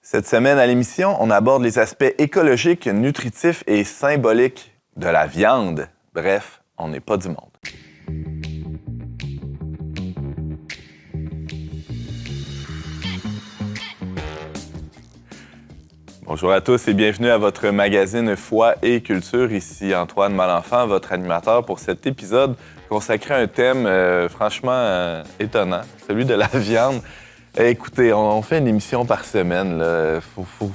Cette semaine à l'émission, on aborde les aspects écologiques, nutritifs et symboliques de la viande. Bref, on n'est pas du monde. Bonjour à tous et bienvenue à votre magazine Foi et Culture. Ici Antoine Malenfant, votre animateur pour cet épisode consacré à un thème franchement étonnant, celui de la viande. Écoutez, on fait une émission par semaine. Il faut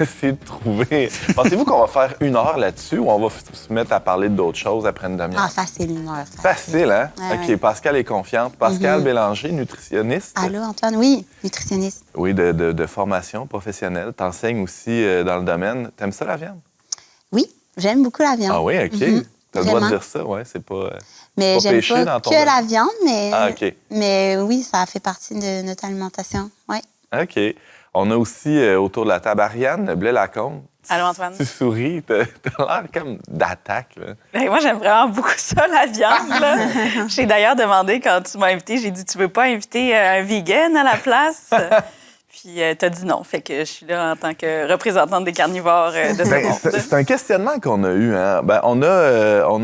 essayer de trouver... Pensez-vous qu'on va faire 1 heure là-dessus ou on va se mettre à parler d'autres choses après une demi-heure? Ah, facile, 1 heure. Facile, hein? Ouais, OK, ouais. Pascal est confiante. Pascal Bélanger, nutritionniste. Allô, Antoine? Oui, nutritionniste. Oui, de formation professionnelle. T'enseignes aussi dans le domaine. T'aimes ça, la viande? Oui, j'aime beaucoup la viande. Ah oui, OK. T'as le droit de Vraiment. dire ça, ouais. C'est pas... Mais pas j'aime péché pas dans ton que domaine. la viande, mais... Ah, OK. Mais oui, ça fait partie de notre alimentation, oui. OK. On a aussi autour de la table Ariane Blais-Lacombe. Allô, Antoine? Tu souris, t'as l'air comme d'attaque, là. Ben, moi, j'aime vraiment beaucoup ça, la viande. Là. J'ai d'ailleurs demandé, quand tu m'as invité, j'ai dit, tu veux pas inviter un vegan à la place? Puis t'as dit non. Fait que je suis là en tant que représentante des carnivores de ce monde. C'est un questionnement qu'on a eu. Hein? Ben, on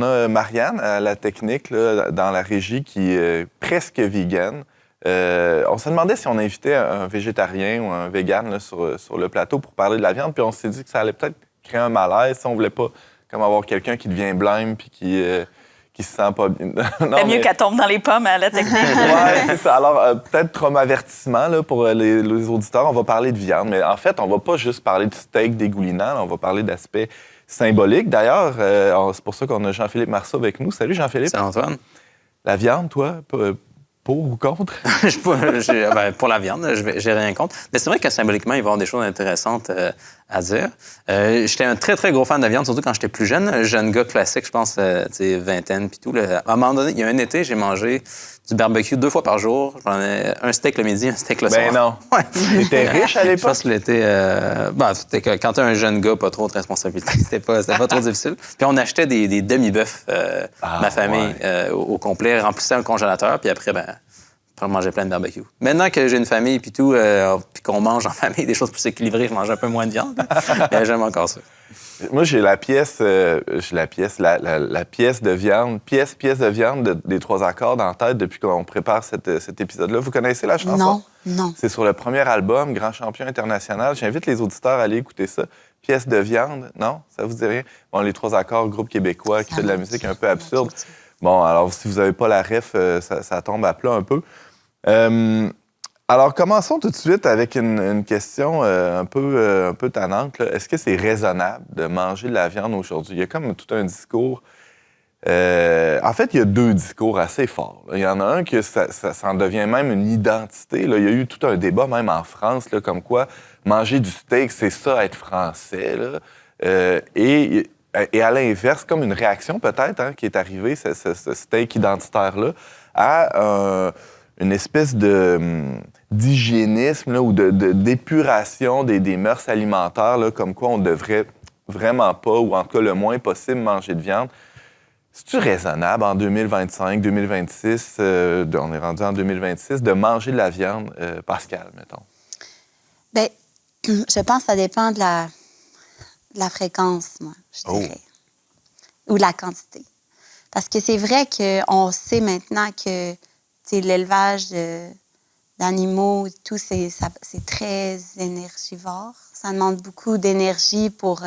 a Marianne à la technique, là, dans la régie, qui est presque vegan. On se demandait si on invitait un végétarien ou un vegan là, sur le plateau pour parler de la viande, puis on s'est dit que ça allait peut-être créer un malaise si on voulait pas comme avoir quelqu'un qui devient blême puis qui se sent pas bien. Non, C'est mieux qu'elle tombe dans les pommes à la technique. Oui, c'est ça. Alors, peut-être comme avertissement là, pour les auditeurs, on va parler de viande, mais en fait, on va pas juste parler de steak dégoulinant, là, on va parler d'aspects symboliques. D'ailleurs, c'est pour ça qu'on a Jean-Philippe Marceau avec nous. Salut Jean-Philippe. Salut Antoine. La viande, toi, pour ou contre? Pour la viande, j'ai rien contre. Mais c'est vrai que symboliquement, il va y avoir des choses intéressantes à dire. J'étais un très, très gros fan de viande, surtout quand j'étais plus jeune gars classique, je pense, vingtaine puis tout. Là. À un moment donné, il y a un été, j'ai mangé du barbecue 2 fois par jour. J'en ai un steak le midi, un steak le soir. Ben non. Ouais. T'étais riche à Je l'époque? pense que l'été... c'était que quand t'es un jeune gars, pas trop de responsabilité. C'était pas trop difficile. Puis on achetait des demi-bœufs, ma famille, au complet, remplissait un congélateur, puis après, on mangeait plein de barbecue. Maintenant que j'ai une famille puis tout, puis qu'on mange en famille des choses plus équilibrées, je mange un peu moins de viande. Mais j'aime encore ça. Moi, j'ai la pièce de viande, pièce de viande des 3 accords en tête depuis qu'on prépare cet épisode-là. Vous connaissez la chanson? Non. C'est sur le premier album, Grand Champion International. J'invite les auditeurs à aller écouter ça. Pièce de viande, non? Ça vous dit rien? Bon, les 3 accords, groupe québécois qui fait de la musique un peu absurde. Bon, alors, si vous n'avez pas la ref, ça tombe à plat un peu. Alors, commençons tout de suite avec une question un peu tannante, là. Est-ce que c'est raisonnable de manger de la viande aujourd'hui? Il y a comme tout un discours. En fait, il y a 2 discours assez forts, là. Il y en a un que ça en devient même une identité, là. Il y a eu tout un débat, même en France, là, comme quoi manger du steak, c'est ça, être français, là. Et à l'inverse, comme une réaction peut-être qui est arrivée, ce steak identitaire-là, à une espèce d'hygiénisme là, ou d'épuration des mœurs alimentaires, là, comme quoi on devrait vraiment pas, ou en tout cas le moins possible, manger de viande. C'est-tu raisonnable en 2025, 2026, on est rendu en 2026, de manger de la viande, Pascal, mettons? Bien, je pense que ça dépend de la fréquence, moi, je dirais. Ou de la quantité. Parce que c'est vrai qu'on sait maintenant que l'élevage d'animaux, tout, c'est très énergivore. Ça demande beaucoup d'énergie pour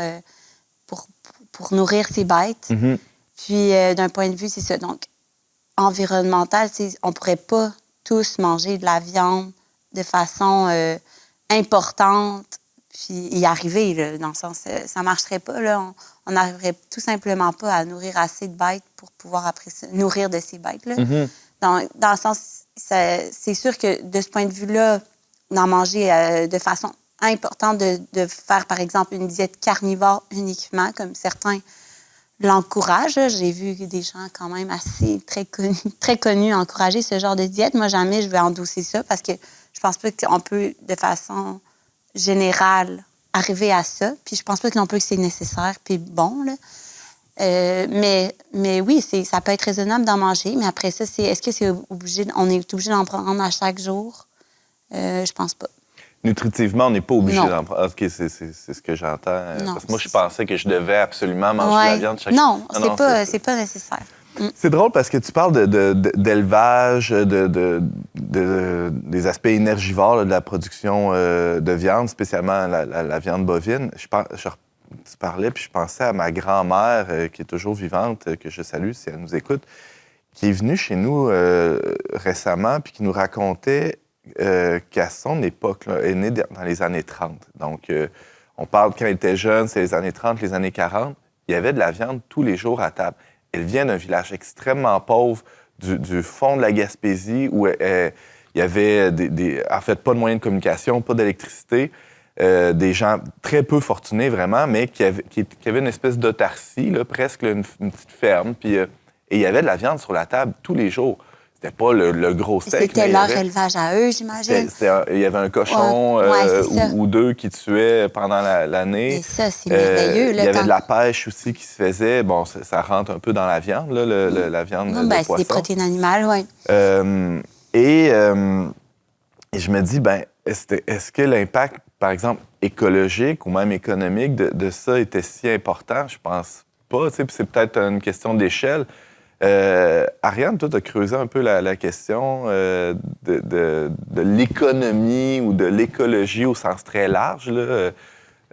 nourrir ces bêtes. Mm-hmm. Puis, d'un point de vue, c'est ça. Donc, environnemental, on ne pourrait pas tous manger de la viande de façon importante puis y arriver, là, dans le sens, ça ne marcherait pas. Là. On n'arriverait tout simplement pas à nourrir assez de bêtes pour pouvoir après ça, nourrir de ces bêtes-là. Mm-hmm. Dans le sens, c'est sûr que de ce point de vue-là, d'en manger de façon importante, de faire, par exemple, une diète carnivore uniquement, comme certains l'encouragent. Là. J'ai vu des gens quand même très connus encourager ce genre de diète. Moi, jamais je vais endosser ça parce que je pense pas qu'on peut, de façon générale, arriver à ça. Puis je pense pas non plus que c'est nécessaire puis bon, là. Mais oui, ça peut être raisonnable d'en manger, mais après ça, est-ce que c'est obligé, on est obligé d'en prendre à chaque jour? Je pense pas. nutritivement, on n'est pas obligé Non. d'en prendre. OK, c'est ce que j'entends. Non, Parce que moi, je c'est ça. pensais que je devais absolument manger de la viande chaque Non, Ah c'est pas nécessaire. C'est drôle parce que tu parles d'élevage, des aspects énergivores là, de la production de viande, spécialement la viande bovine. Tu parlais, puis je pensais à ma grand-mère, qui est toujours vivante, que je salue si elle nous écoute, qui est venue chez nous récemment, puis qui nous racontait qu'à son époque, là, elle est née dans les années 30. Donc, on parle quand elle était jeune, c'est les années 30, les années 40. Il y avait de la viande tous les jours à table. Elle vient d'un village extrêmement pauvre du fond de la Gaspésie où il y avait, en fait, pas de moyens de communication, pas d'électricité, des gens très peu fortunés, vraiment, mais qui avaient une espèce d'autarcie, là, presque là, une petite ferme. Puis, et il y avait de la viande sur la table tous les jours. C'était pas le gros steak. C'était leur élevage à eux, j'imagine. Il y avait un cochon ou deux qui tuaient pendant l'année. Et ça, c'est merveilleux. Il y avait de la pêche aussi qui se faisait. Bon, ça rentre un peu dans la viande, là, la viande de c'est poisson. des protéines animales, oui. Et je me dis, est-ce que l'impact, par exemple, écologique ou même économique de ça était si important? Je pense pas. Puis c'est peut-être une question d'échelle. Ariane, toi, tu as creusé un peu la question de l'économie ou de l'écologie au sens très large là,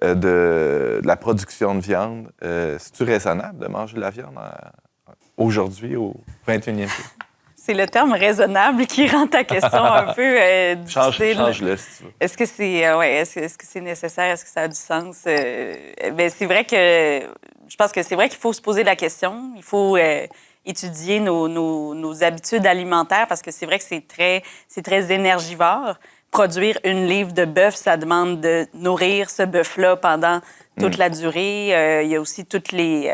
de la production de viande. C'est-tu raisonnable de manger de la viande aujourd'hui, au 21e siècle? C'est le terme raisonnable qui rend ta question un peu difficile. Change-le, si tu veux. Est-ce que c'est est-ce que c'est nécessaire? Est-ce que ça a du sens? C'est vrai que je pense que c'est vrai qu'il faut se poser la question. Il faut étudier nos habitudes alimentaires parce que c'est vrai que c'est très énergivore. Produire une livre de bœuf, ça demande de nourrir ce bœuf-là pendant toute la durée. Il y a aussi toutes les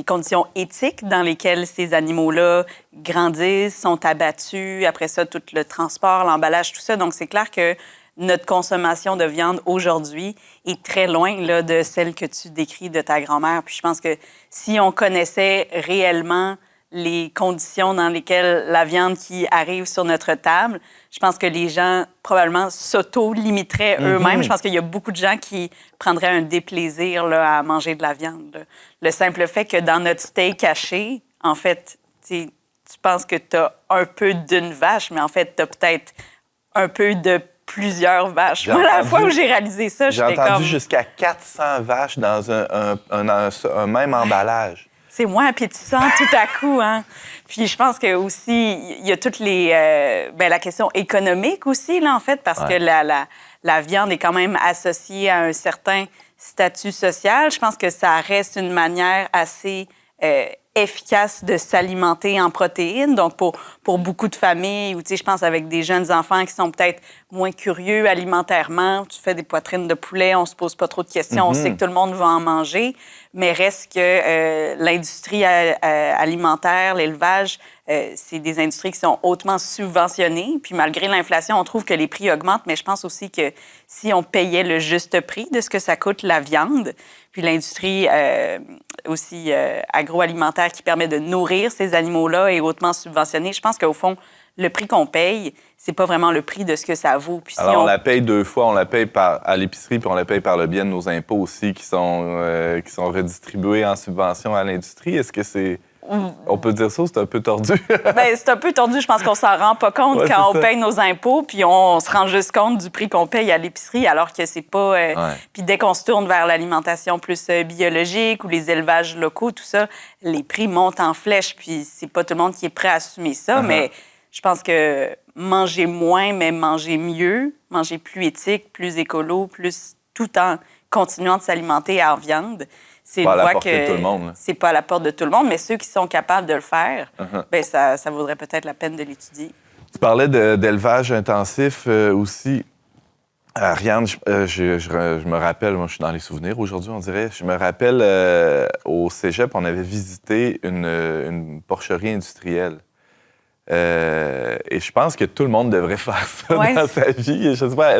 conditions éthiques dans lesquelles ces animaux-là grandissent, sont abattus. Après ça, tout le transport, l'emballage, tout ça. Donc, c'est clair que notre consommation de viande aujourd'hui est très loin là, de celle que tu décris de ta grand-mère. Puis je pense que si on connaissait réellement les conditions dans lesquelles la viande qui arrive sur notre table, je pense que les gens probablement s'auto-limiteraient eux-mêmes. Je pense qu'il y a beaucoup de gens qui prendraient un déplaisir là, à manger de la viande. Là. Le simple fait que dans notre steak haché, en fait, tu penses que tu as un peu d'une vache, mais en fait, tu as peut-être un peu de plusieurs vaches. Moi, la fois où j'ai réalisé ça, j'étais comme... J'ai entendu jusqu'à 400 vaches dans un même emballage. C'est moins appétissant tout à coup, hein. Puis je pense que aussi il y a toutes les la question économique aussi là en fait parce que la viande est quand même associée à un certain statut social. Je pense que ça reste une manière assez efficace de s'alimenter en protéines. Donc, pour beaucoup de familles, ou tu sais, je pense avec des jeunes enfants qui sont peut-être moins curieux alimentairement, tu fais des poitrines de poulet, on se pose pas trop de questions, on sait que tout le monde va en manger, mais reste que l'industrie alimentaire, l'élevage, c'est des industries qui sont hautement subventionnées. Puis malgré l'inflation, on trouve que les prix augmentent, mais je pense aussi que si on payait le juste prix de ce que ça coûte la viande, puis l'industrie aussi agroalimentaire qui permet de nourrir ces animaux-là est hautement subventionnée, je pense qu'au fond, le prix qu'on paye, c'est pas vraiment le prix de ce que ça vaut. Puis si alors, on la paye deux fois. On la paye à l'épicerie, puis on la paye par le biais de nos impôts aussi qui sont redistribués en subvention à l'industrie. Est-ce que c'est... On peut dire ça, c'est un peu tordu. C'est un peu tordu. Je pense qu'on s'en rend pas compte quand on paye nos impôts, puis on se rend juste compte du prix qu'on paye à l'épicerie, alors que c'est pas... Puis dès qu'on se tourne vers l'alimentation plus biologique ou les élevages locaux, tout ça, les prix montent en flèche, puis c'est pas tout le monde qui est prêt à assumer ça, mais je pense que manger moins, mais manger mieux, manger plus éthique, plus écolo, plus tout en continuant de s'alimenter en viande, c'est une voie que c'est pas à la porte de tout le monde, mais ceux qui sont capables de le faire, ça vaudrait peut-être la peine de l'étudier. Tu parlais d'élevage intensif aussi. Ariane, je me rappelle, moi je suis dans les souvenirs aujourd'hui, on dirait, je me rappelle au cégep, on avait visité une porcherie industrielle. Et je pense que tout le monde devrait faire ça dans sa vie. Je ne sais pas,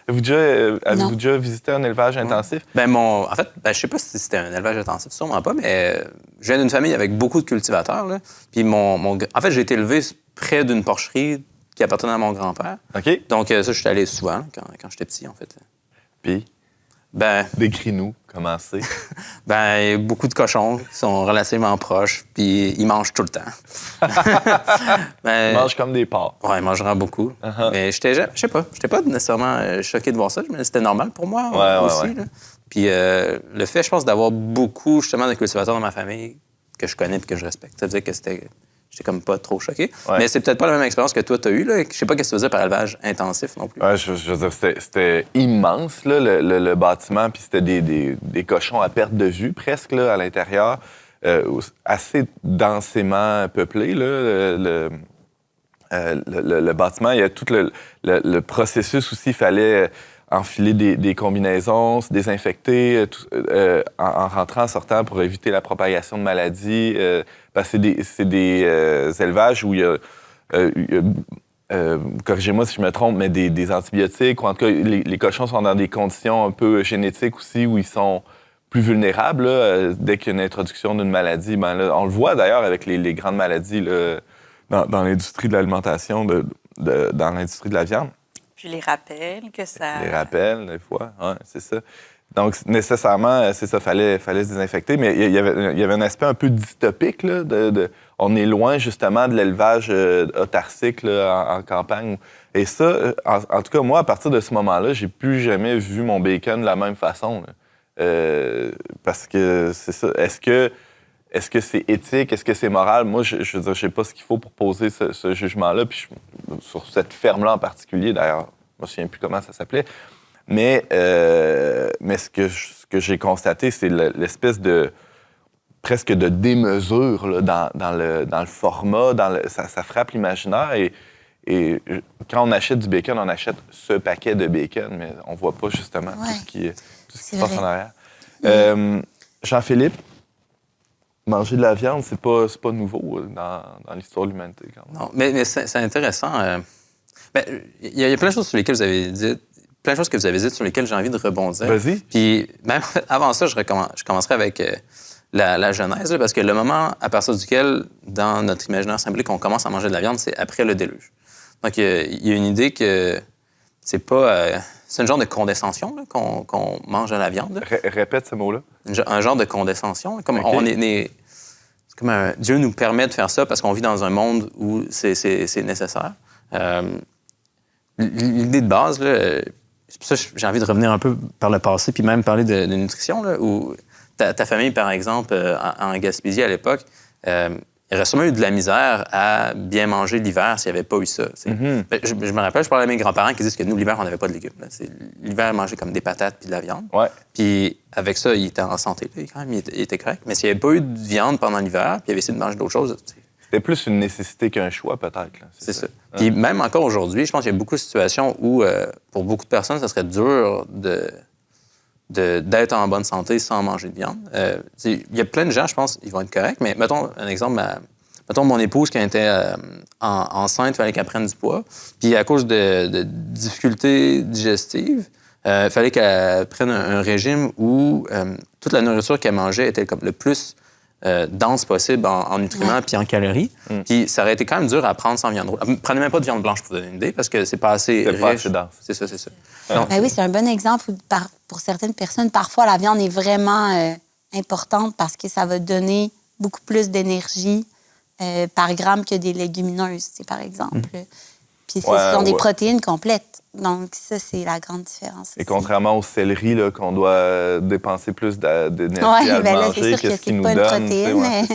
avez-vous déjà visité un élevage intensif? En fait, je ne sais pas si c'était un élevage intensif, sûrement pas, mais je viens d'une famille avec beaucoup de cultivateurs. Là. Puis en fait, j'ai été élevé près d'une porcherie qui appartenait à mon grand-père. OK. Donc, ça, je suis allé souvent quand j'étais petit, en fait. Puis, Ben, décris-nous comment c'est. ben, beaucoup de cochons qui sont relativement proches, puis ils mangent tout le temps. Ils mangent comme des porcs. Ouais, ils mangent vraiment beaucoup. Mais je sais pas, j'étais pas nécessairement choqué de voir ça, mais c'était normal pour moi aussi. Là. Puis le fait, je pense, d'avoir beaucoup, justement, de cultivateurs dans ma famille que je connais et que je respecte, ça veut dire que j'étais comme pas trop choqué. Ouais. Mais c'est peut-être pas la même expérience que toi, tu as eue. Je sais pas ce que tu faisais par élevage intensif non plus. Ouais, je veux dire, c'était immense, là, le bâtiment, puis c'était des cochons à perte de vue, presque, là, à l'intérieur, assez densément peuplé, là, le bâtiment. Il y a tout le processus aussi, il fallait enfiler des combinaisons, se désinfecter en rentrant, en sortant pour éviter la propagation de maladies. Parce que c'est des élevages où il y a corrigez-moi si je me trompe, mais des antibiotiques, ou en tout cas, les cochons sont dans des conditions un peu génétiques aussi où ils sont plus vulnérables. Là, dès qu'il y a une introduction d'une maladie, ben là, on le voit d'ailleurs avec les grandes maladies là, dans l'industrie de l'alimentation, dans l'industrie de la viande. Puis les rappels que ça... Les rappels, des fois, ouais, c'est ça. Donc, nécessairement, c'est ça, fallait se désinfecter. Mais il y avait un aspect un peu dystopique, là, on est loin, justement, de l'élevage autarcique là, en campagne. Et ça, en tout cas, moi, à partir de ce moment-là, j'ai plus jamais vu mon bacon de la même façon. Parce que, c'est ça, est-ce que c'est éthique? Est-ce que c'est moral? Moi, je veux dire, je sais pas ce qu'il faut pour poser ce jugement-là. Puis sur cette ferme-là en particulier, d'ailleurs, je me souviens plus comment ça s'appelait. Mais ce que j'ai constaté, c'est l'espèce de presque de démesure là, dans le format, ça frappe l'imaginaire. Et quand on achète du bacon, on achète ce paquet de bacon, mais on voit pas justement tout ce qui se passe en arrière. Jean-Philippe, manger de la viande, c'est pas nouveau dans l'histoire de l'humanité. Quand même. Non, mais c'est intéressant. Il y a plein de choses sur lesquelles vous avez dit, plein de choses que vous avez dites sur lesquelles j'ai envie de rebondir. Vas-y. Puis même avant ça, je commencerai avec la genèse, là, parce que le moment à partir duquel, dans notre imaginaire symbolique, on commence à manger de la viande, c'est après le déluge. Donc, il y a une idée que c'est pas... c'est un genre de condescension là, qu'on mange de la viande. Répète ce mot-là. Un genre de condescension. Là, comme okay. C'est comme Dieu nous permet de faire ça parce qu'on vit dans un monde où c'est nécessaire. L'idée de base, là, c'est pour ça que j'ai envie de revenir un peu par le passé puis même parler de nutrition, là, où ta famille, par exemple, en Gaspésie à l'époque, il aurait sûrement eu de la misère à bien manger l'hiver s'il n'y avait pas eu ça. Je me rappelle, je parlais à mes grands-parents qui disent que nous, l'hiver, on n'avait pas de légumes. L'hiver, ils mangeaient comme des patates puis de la viande. Ouais. Puis avec ça, il était en santé. Là, quand même, il était correct. Mais s'il n'y avait pas eu de viande pendant l'hiver puis il avait essayé de manger d'autres choses... C'était plus une nécessité qu'un choix, peut-être. Là. C'est ça. Puis même encore aujourd'hui, je pense qu'il y a beaucoup de situations où, pour beaucoup de personnes, ça serait dur d'être en bonne santé sans manger de viande. Il y a plein de gens, je pense, ils vont être corrects, mais mettons un exemple, mettons mon épouse qui était enceinte, il fallait qu'elle prenne du poids, puis à cause de difficultés digestives, il fallait qu'elle prenne un régime où toute la nourriture qu'elle mangeait était comme le plus dense possible en nutriments puis en calories. Puis ça aurait été quand même dur à prendre sans viande rouge. Prenez même pas de viande blanche pour vous donner une idée, parce que c'est pas assez riche. Pas assez dense. C'est ça. Ben oui, c'est un bon exemple où, pour certaines personnes, parfois la viande est vraiment importante parce que ça va donner beaucoup plus d'énergie par gramme que des légumineuses, par exemple. Puis ce sont des protéines complètes. Donc ça, c'est la grande différence. Et contrairement au céleri, là, qu'on doit dépenser plus d'énergie à ben manger là, c'est sûr que c'est pas une protéine.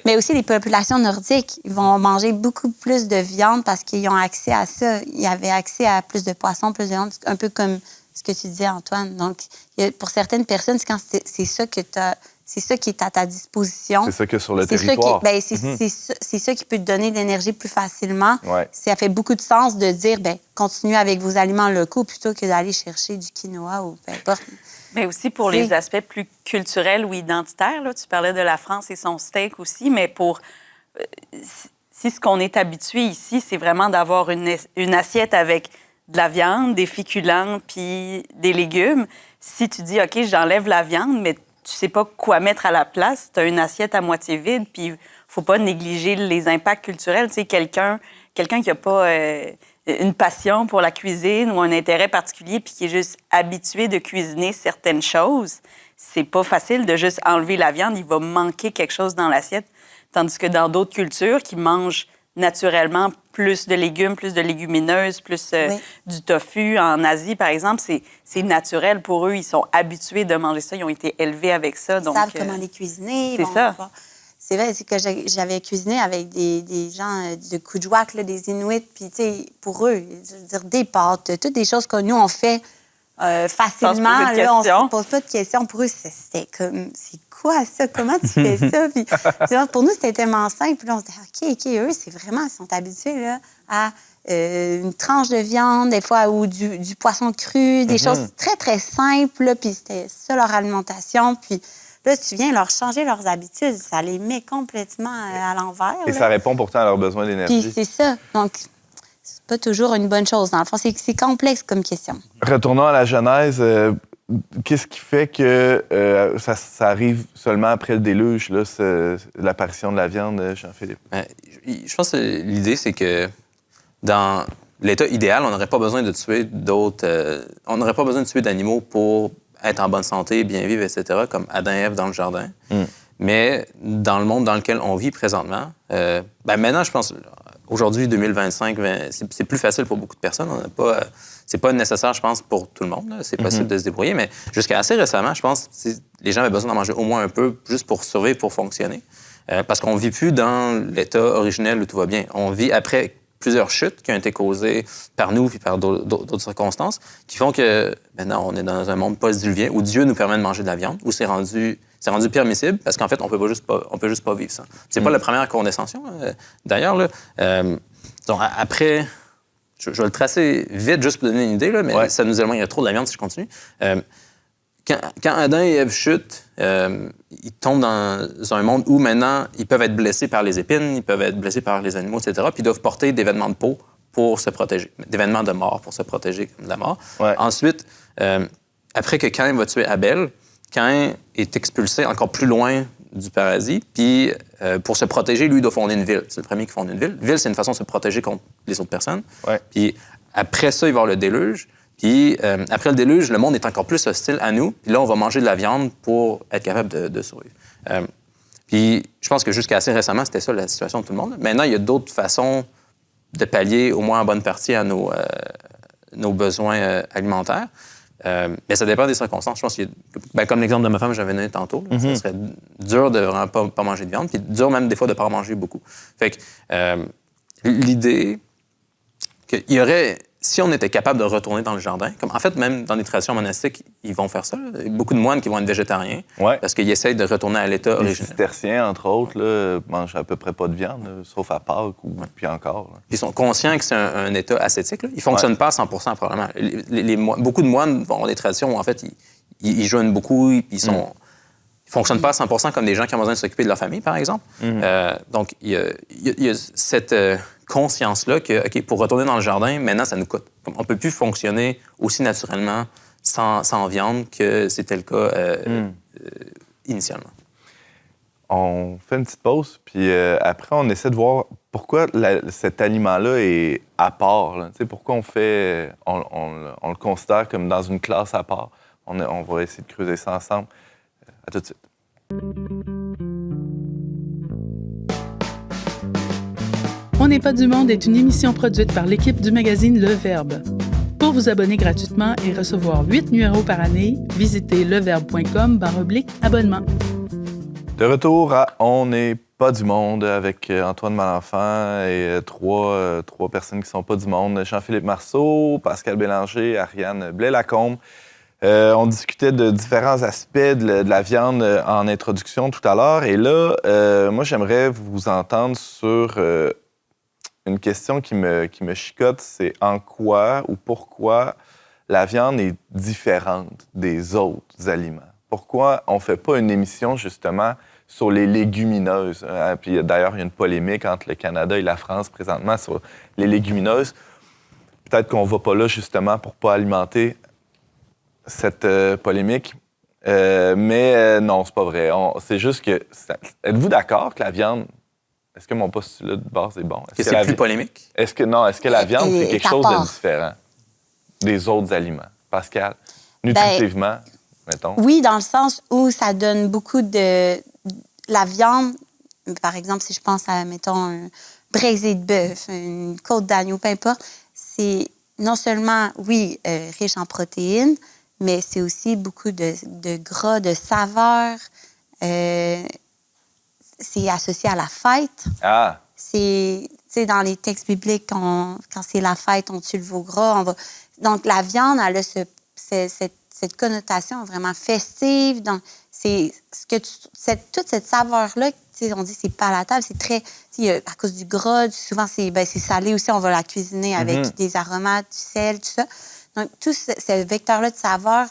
Mais aussi, les populations nordiques, ils vont manger beaucoup plus de viande parce qu'ils ont accès à ça. Ils avaient accès à plus de poissons, plus de viande, un peu comme ce que tu disais, Antoine. Donc, pour certaines personnes, c'est ça que tu as... C'est ça qui est à ta disposition. C'est ça que sur le territoire. C'est ça qui peut te donner de l'énergie plus facilement. Ouais. Ça fait beaucoup de sens de dire, continuez avec vos aliments locaux plutôt que d'aller chercher du quinoa ou peu importe. Mais aussi pour les aspects plus culturels ou identitaires. Là, tu parlais de la France et son steak aussi, mais pour... si ce qu'on est habitué ici, c'est vraiment d'avoir une assiette avec de la viande, des féculents puis des légumes, si tu dis, OK, j'enlève la viande, mais tu sais pas quoi mettre à la place, tu as une assiette à moitié vide, puis il faut pas négliger les impacts culturels. Tu sais, quelqu'un quelqu'un qui n'a pas une passion pour la cuisine ou un intérêt particulier puis qui est juste habitué de cuisiner certaines choses, c'est pas facile de juste enlever la viande. Il va manquer quelque chose dans l'assiette. Tandis que dans d'autres cultures qui mangent naturellement plus de légumes, plus de légumineuses, plus du tofu. En Asie, par exemple, c'est naturel pour eux. Ils sont habitués de manger ça. Ils ont été élevés avec ça. Ils savent comment les cuisiner. C'est ça. C'est vrai, c'est que j'avais cuisiné avec des gens de Kujwak, là, des Inuits, puis tu sais, pour eux, je veux dire, des pâtes, toutes des choses que nous, on fait facilement. Là, on ne se pose pas de questions. Pour eux, c'était comme, c'est quoi ça? Comment tu fais ça? Puis, pour nous, c'était tellement simple. Puis là, on se dit, OK, eux, c'est vraiment, ils sont habitués là, à une tranche de viande, des fois, ou du poisson cru, des choses très, très simples. Là, puis c'était ça, leur alimentation. Puis là, tu viens leur changer leurs habitudes. Ça les met complètement à l'envers. Et ça répond pourtant à leurs besoins d'énergie. Puis c'est ça. Donc, c'est pas toujours une bonne chose. Dans le fond, c'est complexe comme question. Retournons à la Genèse. Qu'est-ce qui fait que ça arrive seulement après le déluge, là, l'apparition de la viande, Jean-Philippe? Je pense que l'idée, c'est que dans l'état idéal, on n'aurait pas besoin de tuer on n'aurait pas besoin de tuer d'animaux pour être en bonne santé, bien vivre, etc., comme Adam et Ève dans le jardin. Mais dans le monde dans lequel on vit présentement, maintenant, je pense, aujourd'hui, 2025, c'est plus facile pour beaucoup de personnes. C'est pas nécessaire, je pense, pour tout le monde. Là. C'est possible de se débrouiller, mais jusqu'à assez récemment, je pense que les gens avaient besoin d'en manger au moins un peu, juste pour survivre, pour fonctionner. Parce qu'on ne vit plus dans l'état originel où tout va bien. On vit après plusieurs chutes qui ont été causées par nous puis par d'autres circonstances qui font que maintenant, on est dans un monde post-diluvien où Dieu nous permet de manger de la viande, où c'est rendu permissible parce qu'en fait, on peut juste pas vivre ça. C'est pas la première condescension, d'ailleurs. Là, donc, après, je vais le tracer vite juste pour donner une idée, là, mais ça nous éloignerait trop de la viande si je continue. Quand Adam et Ève chutent, ils tombent dans un monde où maintenant, ils peuvent être blessés par les épines, ils peuvent être blessés par les animaux, etc., puis ils doivent porter des vêtements de peau pour se protéger, des vêtements de mort pour se protéger de la mort. Ensuite, après que Caïn va tuer Abel, Caïn est expulsé encore plus loin du paradis, puis pour se protéger, lui, il doit fonder une ville. C'est le premier qui fonde une ville. Ville, c'est une façon de se protéger contre les autres personnes. Puis après ça, il va y avoir le déluge. Puis après le déluge, le monde est encore plus hostile à nous. Puis là, on va manger de la viande pour être capable de survivre. Puis je pense que jusqu'à assez récemment, c'était ça la situation de tout le monde. Maintenant, il y a d'autres façons de pallier au moins en bonne partie à nos besoins alimentaires. Mais ça dépend des circonstances. Je pense qu'il y a, comme l'exemple de ma femme que j'avais donné tantôt, là, ça serait dur de vraiment pas manger de viande, puis dur même des fois de ne pas en manger beaucoup. Fait que l'idée qu'il y aurait... Si on était capable de retourner dans le jardin, comme en fait, même dans les traditions monastiques, ils vont faire ça. Il y a beaucoup de moines qui vont être végétariens parce qu'ils essayent de retourner à l'état originel. Les cisterciens, entre autres, là, mangent à peu près pas de viande, là, sauf à Pâques ou puis encore. Là. Ils sont conscients que c'est un état ascétique. Là. Ils ne fonctionnent pas à 100 probablement. Beaucoup de moines ont des traditions où, en fait, ils jeûnent beaucoup, ils ne fonctionnent pas à 100 comme des gens qui ont besoin de s'occuper de leur famille, par exemple. Donc, il y a cette... conscience-là que, OK, pour retourner dans le jardin, maintenant, ça nous coûte. On ne peut plus fonctionner aussi naturellement sans viande que c'était le cas initialement. On fait une petite pause, puis après, on essaie de voir pourquoi cet aliment-là est à part. Là. Pourquoi on le considère comme dans une classe à part. On va essayer de creuser ça ensemble. À tout de suite. On n'est pas du monde est une émission produite par l'équipe du magazine Le Verbe. Pour vous abonner gratuitement et recevoir 8 numéros par année, visitez leverbe.com/abonnement. De retour à On n'est pas du monde avec Antoine Malenfant et trois personnes qui ne sont pas du monde. Jean-Philippe Marceau, Pascal Bélanger, Ariane Blais-Lacombe. On discutait de différents aspects de la viande en introduction tout à l'heure. Et là, moi, j'aimerais vous entendre sur... une question qui me chicote, c'est en quoi ou pourquoi la viande est différente des autres aliments? Pourquoi on ne fait pas une émission, justement, sur les légumineuses? Puis d'ailleurs, il y a une polémique entre le Canada et la France présentement sur les légumineuses. Peut-être qu'on ne va pas là, justement, pour ne pas alimenter cette polémique. Mais non, c'est pas vrai. C'est juste que... Êtes-vous d'accord que la viande... Est-ce que mon postulat de base est bon? Est-ce que c'est plus polémique? Est-ce que la viande, c'est quelque à chose part. de différent des autres aliments? Pascal, nutritivement, mettons. Oui, dans le sens où ça donne beaucoup de... La viande, par exemple, si je pense à, mettons, un braisé de bœuf, une côte d'agneau, peu importe, c'est non seulement, oui, riche en protéines, mais c'est aussi beaucoup de gras, de saveurs. C'est associé à la fête. Ah, C'est, tu sais, dans les textes bibliques, quand c'est la fête, on tue le veau gras. Donc, la viande, elle a cette connotation vraiment festive. Donc, c'est ce que toute cette saveur-là, tu sais, on dit c'est palatable, c'est très, tu sais, à cause du gras, souvent c'est salé aussi, on va la cuisiner avec des aromates, du sel, tout ça. Donc, tout ce vecteur-là de saveur,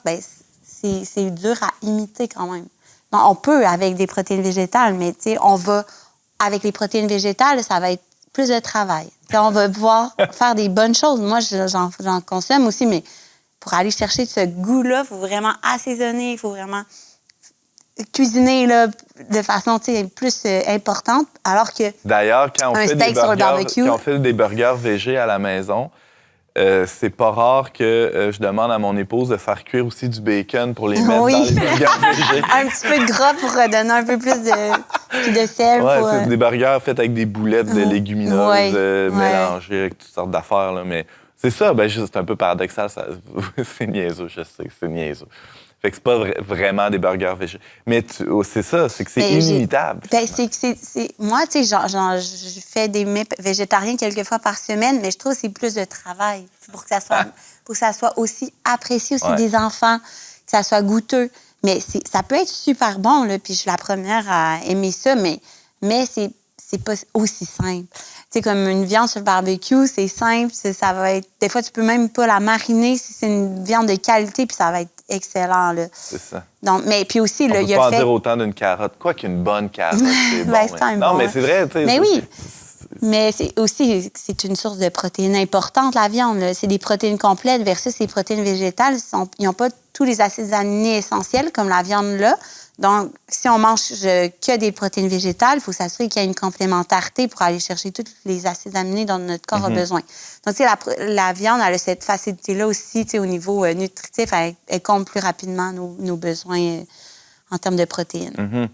c'est dur à imiter quand même. Donc, on peut avec des protéines végétales, mais tu sais, on va, avec les protéines végétales, ça va être plus de travail. Puis on va pouvoir faire des bonnes choses. Moi, j'en consomme aussi, mais pour aller chercher ce goût-là, il faut vraiment assaisonner, il faut vraiment cuisiner là, de façon plus importante, alors que d'ailleurs, quand on un fait steak sur le barbecue. quand on fait des burgers végés à la maison, c'est pas rare que je demande à mon épouse de faire cuire aussi du bacon pour les mettre Oui. dans les burgers végés. un petit peu de gras pour donner un peu plus de sel. Ouais, pour, c'est des burgers faits avec des boulettes de légumineuses Ouais, mélangées avec toutes sortes d'affaires. Là, mais c'est ça, c'est un peu paradoxal. C'est niaiseux, je sais que c'est niaiseux. Fait que c'est pas vraiment des burgers végés. Mais c'est ça, c'est que c'est inimitable. Moi, tu sais, je fais des mets végétariens quelques fois par semaine, mais je trouve que c'est plus de travail pour que ça soit aussi apprécié aussi des enfants, que ça soit goûteux. Mais ça peut être super bon, là, puis je suis la première à aimer ça, mais c'est pas aussi simple. Tu sais, comme une viande sur le barbecue, c'est simple, ça va être... Des fois, tu peux même pas la mariner si c'est une viande de qualité, puis ça va être excellent, là. C'est ça. Donc, mais puis aussi, là, il y a pas en dire autant d'une carotte. Quoi qu'une bonne carotte, c'est bon. Non, mais c'est vrai, tu sais. Mais oui. Mais c'est une source de protéines importante, la viande. Là. C'est des protéines complètes versus les protéines végétales. Ils n'ont pas tous les acides aminés essentiels comme la viande là. Donc, si on mange que des protéines végétales, il faut s'assurer qu'il y a une complémentarité pour aller chercher tous les acides aminés dont notre corps a besoin. Donc, la viande, elle a cette facilité-là aussi, au niveau nutritif, elle comble plus rapidement nos besoins en termes de protéines.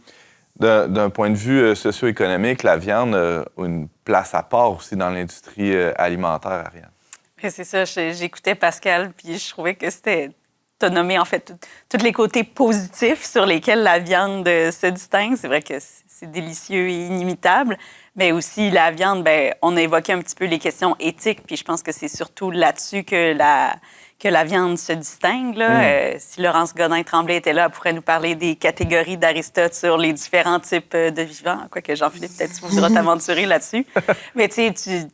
D'un point de vue socio-économique, la viande a une place à part aussi dans l'industrie alimentaire, Ariane. C'est ça, j'écoutais Pascal, puis je trouvais que c'était... Tu as nommé, en fait, tous les côtés positifs sur lesquels la viande se distingue. C'est vrai que c'est délicieux et inimitable, mais aussi la viande, on a évoqué un petit peu les questions éthiques, puis je pense que c'est surtout là-dessus que la viande se distingue. Là. Si Laurence Godin-Tremblay était là, elle pourrait nous parler des catégories d'Aristote sur les différents types de vivants. Quoique Jean-Philippe, peut-être tu voudras t'aventurer là-dessus. Mais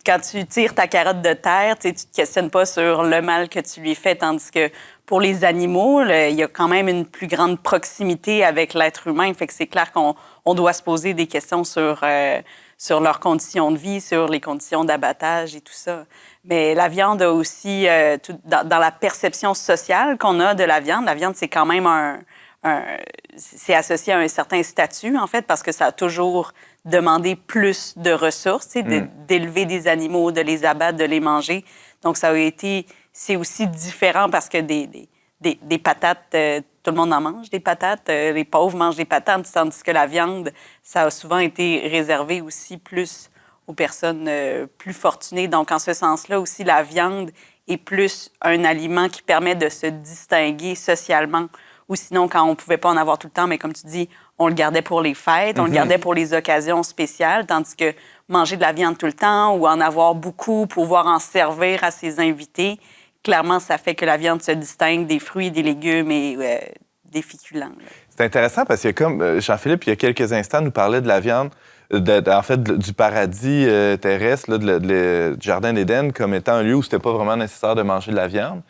quand tu tires ta carotte de terre, tu te questionnes pas sur le mal que tu lui fais, tandis que pour les animaux, il y a quand même une plus grande proximité avec l'être humain. Fait que c'est clair qu'on doit se poser des questions sur leurs conditions de vie, sur les conditions d'abattage et tout ça. Mais la viande a aussi, dans la perception sociale qu'on a de la viande, c'est quand même c'est associé à un certain statut, en fait, parce que ça a toujours demandé plus de ressources, d'élever des animaux, de les abattre, de les manger. Donc, c'est aussi différent parce que des patates, tout le monde en mange des patates, les pauvres mangent des patates, tandis que la viande, ça a souvent été réservé aussi plus aux personnes plus fortunées. Donc, en ce sens-là aussi, la viande est plus un aliment qui permet de se distinguer socialement. Ou sinon, quand on ne pouvait pas en avoir tout le temps, mais comme tu dis, on le gardait pour les fêtes, on le gardait pour les occasions spéciales, tandis que manger de la viande tout le temps ou en avoir beaucoup, pouvoir en servir à ses invités, clairement, ça fait que la viande se distingue des fruits, des légumes et des féculents. C'est intéressant parce que, comme Jean-Philippe, il y a quelques instants, nous parlait de la viande, en fait, du paradis terrestre, là, du Jardin d'Éden, comme étant un lieu où c'était pas vraiment nécessaire de manger de la viande.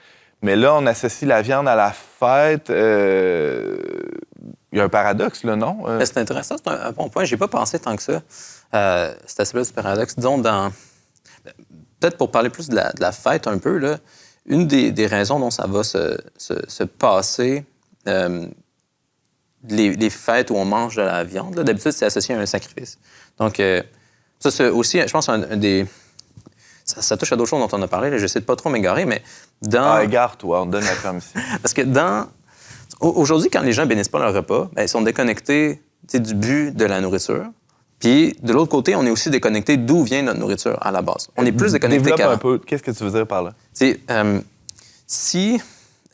Mais là, on associe la viande à la fête. Il y a un paradoxe, là, non? C'est intéressant, c'est un bon point. J'ai pas pensé tant que ça. C'est assez du paradoxe. Disons, peut-être pour parler plus de la fête un peu, là, une des raisons dont ça va se passer, les fêtes où on mange de la viande, là, d'habitude, c'est associé à un sacrifice. Donc, Ça, c'est aussi, je pense, un des... Ça touche à d'autres choses dont on a parlé. Là, j'essaie de pas trop m'égarer, mais dans... Égare-toi, on te donne la permission. Parce que aujourd'hui, quand les gens bénissent pas leur repas, ils sont déconnectés du but de la nourriture. Puis, de l'autre côté, on est aussi déconnecté d'où vient notre nourriture à la base. On est plus déconnecté Développe qu'avant. un peu. Qu'est-ce que tu veux dire par là? Si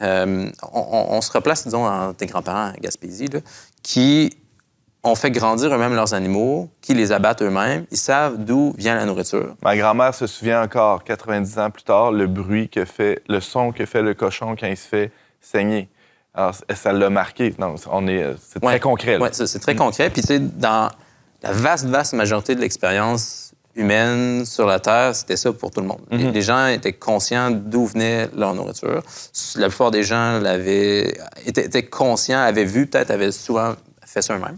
on se replace, disons, en tes grands-parents à Gaspésie, là, qui ont fait grandir eux-mêmes leurs animaux, qui les abattent eux-mêmes, ils savent d'où vient la nourriture. Ma grand-mère se souvient encore, 90 ans plus tard, le son que fait le cochon quand il se fait saigner. Alors, ça l'a marqué. Non, c'est très concret. Oui, c'est très concret. Puis, tu sais, dans la vaste majorité de l'expérience humaine sur la Terre, c'était ça pour tout le monde. Les gens étaient conscients d'où venait leur nourriture. La plupart des gens étaient conscients, avaient vu, peut-être, avaient souvent fait ça eux-mêmes.